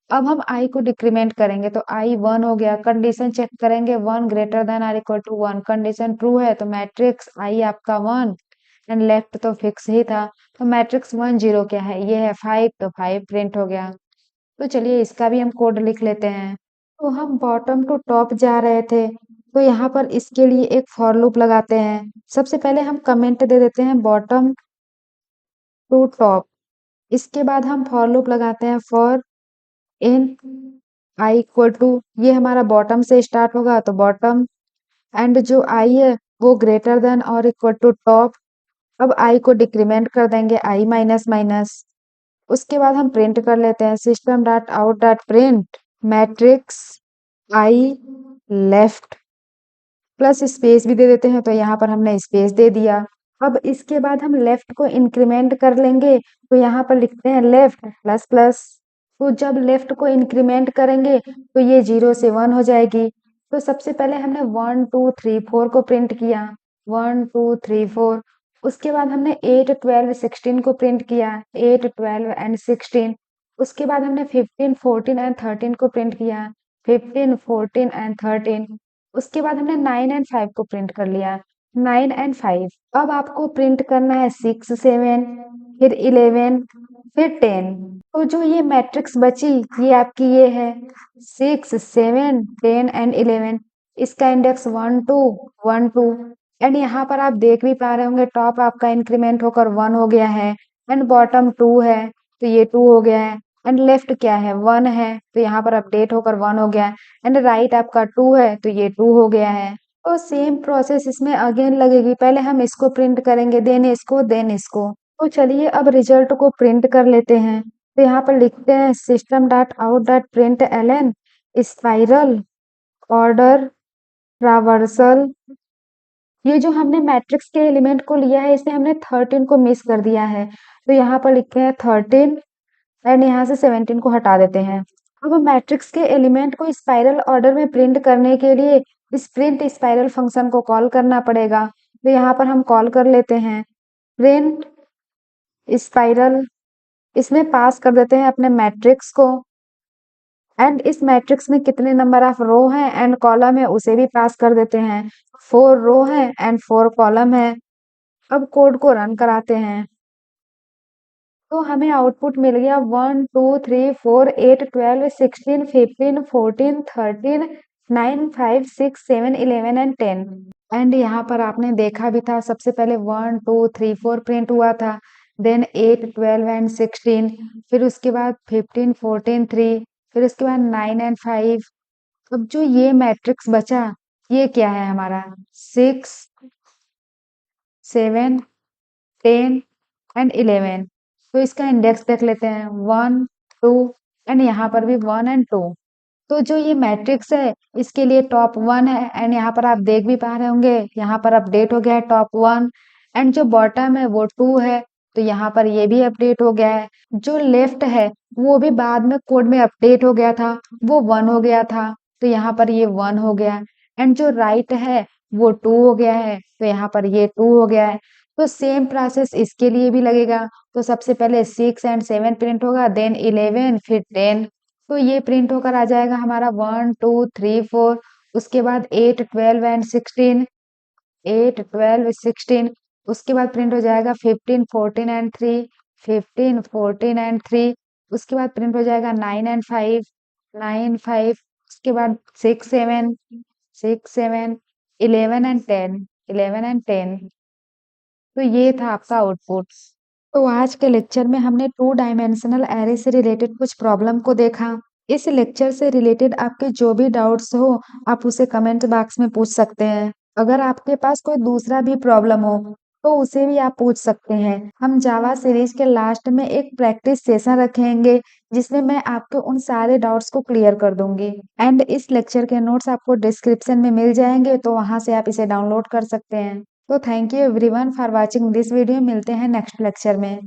अब हम आई को डिक्रीमेंट करेंगे तो आई 1 हो गया, कंडीशन चेक करेंगे 1 ग्रेटर देन और इक्वल टू 1, कंडीशन ट्रू है तो मैट्रिक्स आई आपका 1 एंड लेफ्ट तो फिक्स ही था, तो मैट्रिक्स 1 0 क्या है ये है 5, तो 5 प्रिंट हो गया। तो चलिए इसका भी हम कोड लिख लेते हैं। तो हम बॉटम टू टॉप जा रहे थे तो यहाँ पर इसके लिए एक फॉर लूप लगाते हैं। सबसे पहले हम कमेंट दे देते हैं बॉटम टू टॉप, इसके बाद हम फॉर लूप लगाते हैं for in I equal to, ये हमारा बॉटम से स्टार्ट होगा तो बॉटम एंड जो आई है वो ग्रेटर देन और इक्वल टू टॉप। अब आई को डिक्रीमेंट कर देंगे आई माइनस माइनस, उसके बाद हम प्रिंट कर लेते हैं system dot out dot print matrix I left plus space भी दे देते हैं तो यहाँ पर हमने स्पेस दे दिया। अब इसके बाद हम लेफ्ट को इंक्रीमेंट कर लेंगे तो यहाँ पर लिखते हैं लेफ्ट प्लस प्लस, तो जब लेफ्ट को इंक्रीमेंट करेंगे तो ये 0 से 1 हो जाएगी। तो सबसे पहले हमने 1 2 3 4 को प्रिंट किया 1 2 3 4, उसके बाद हमने 8 12 16 को प्रिंट किया 8 12 एंड 16, उसके बाद हमने 15 14 एंड 13 को प्रिंट किया 15 14 एंड 13, उसके बाद हमने 9 एंड 5 को प्रिंट कर लिया 9 एंड 5। अब आपको प्रिंट करना है 6 7 फिर 11 फिर 10, तो जो ये मैट्रिक्स बची ये आपकी ये है 6 7 10 एंड 11, इसका इंडेक्स 1 2 1 2 एंड यहाँ पर आप देख भी पा रहे होंगे टॉप आपका इंक्रीमेंट होकर 1 हो गया है एंड बॉटम 2 है तो ये 2 हो गया है एंड लेफ्ट क्या है 1 है तो यहाँ पर अपडेट होकर 1 हो गया है एंड राइट आपका 2 है तो ये 2 हो गया है। तो सेम प्रोसेस इसमें अगेन लगेगी, पहले हम इसको प्रिंट करेंगे देन इसको देन इसको। तो चलिए अब रिजल्ट को प्रिंट कर लेते हैं। तो यहाँ पर लिखते हैं system dot out dot println spiral order traversal, ये जो हमने मैट्रिक्स के एलिमेंट को लिया है इसमें हमने 13 को मिस कर दिया है तो यहाँ पर लिखते हैं 13 एंड यहाँ से 17 को हटा देते हैं। अब मैट्रिक्स के एलिमेंट को स्पाइरल ऑर्डर में प्रिंट करने के लिए इस प्रिंट स्पाइरल फंक्शन को कॉल करना पड़ेगा, तो यहाँ पर हम कॉल कर लेते हैं प्रिंट स्पाइरल, इसमें पास कर देते हैं अपने मैट्रिक्स को एंड इस मैट्रिक्स में कितने नंबर ऑफ रो हैं एंड कॉलम है उसे भी पास कर देते हैं, 4 रो है एंड 4 कॉलम है। अब कोड को रन कराते हैं तो हमें आउटपुट मिल गया 1 2 3 4 8 12 16 15 14 13 9 5 6 7 11 एंड 10 एंड यहाँ पर आपने देखा भी था सबसे पहले 1 2 3 4 प्रिंट हुआ था देन 8 12 एंड 16, फिर उसके बाद 15 14 3, फिर उसके बाद 9 एंड 5। अब जो ये मैट्रिक्स बचा ये क्या है हमारा 6 7 10 एंड 11, तो इसका इंडेक्स देख लेते हैं 1 2 एंड यहाँ पर भी 1 एंड 2। तो जो ये मैट्रिक्स है इसके लिए टॉप 1 है एंड यहाँ पर आप देख भी पा रहे होंगे यहाँ पर अपडेट हो गया है टॉप 1 एंड जो बॉटम है वो 2 है तो यहाँ पर ये भी अपडेट हो गया है। जो लेफ्ट है वो भी बाद में कोड में अपडेट हो गया था, वो 1 हो गया था, तो यहाँ पर ये 1 हो गया। एंड जो राइट है वो 2 हो गया है, तो यहाँ पर ये 2 हो गया है। तो सेम प्रोसेस इसके लिए भी लगेगा। तो सबसे पहले 6 एंड 7 प्रिंट होगा, देन 11, फिर 10। तो ये प्रिंट होकर आ जाएगा हमारा 1 2 3 4। उसके बाद 8 12 एंड 16, 8 12 16। उसके बाद प्रिंट हो जाएगा 15 14 एंड 3, 15 14 एंड 3। उसके बाद प्रिंट हो जाएगा 9 एंड 5, 9 5। उसके बाद 6 7, 6 7, 11 एंड 10, 11 एंड 10। तो ये था आपका आउटपुट। तो आज के लेक्चर में हमने टू डायमेंशनल एरे से रिलेटेड कुछ प्रॉब्लम को देखा। इस लेक्चर से रिलेटेड आपके जो भी डाउट्स हो आप उसे कमेंट बॉक्स में पूछ सकते हैं। अगर आपके पास कोई दूसरा भी प्रॉब्लम हो तो उसे भी आप पूछ सकते हैं। हम जावा सीरीज के लास्ट में एक प्रैक्टिस सेशन रखेंगे जिसमें मैं आपके उन सारे डाउट्स को क्लियर कर दूंगी। एंड इस लेक्चर के नोट्स आपको डिस्क्रिप्शन में मिल जाएंगे, तो वहां से आप इसे डाउनलोड कर सकते हैं। तो thank you everyone for watching this video. मिलते हैं नेक्स्ट लेक्चर में।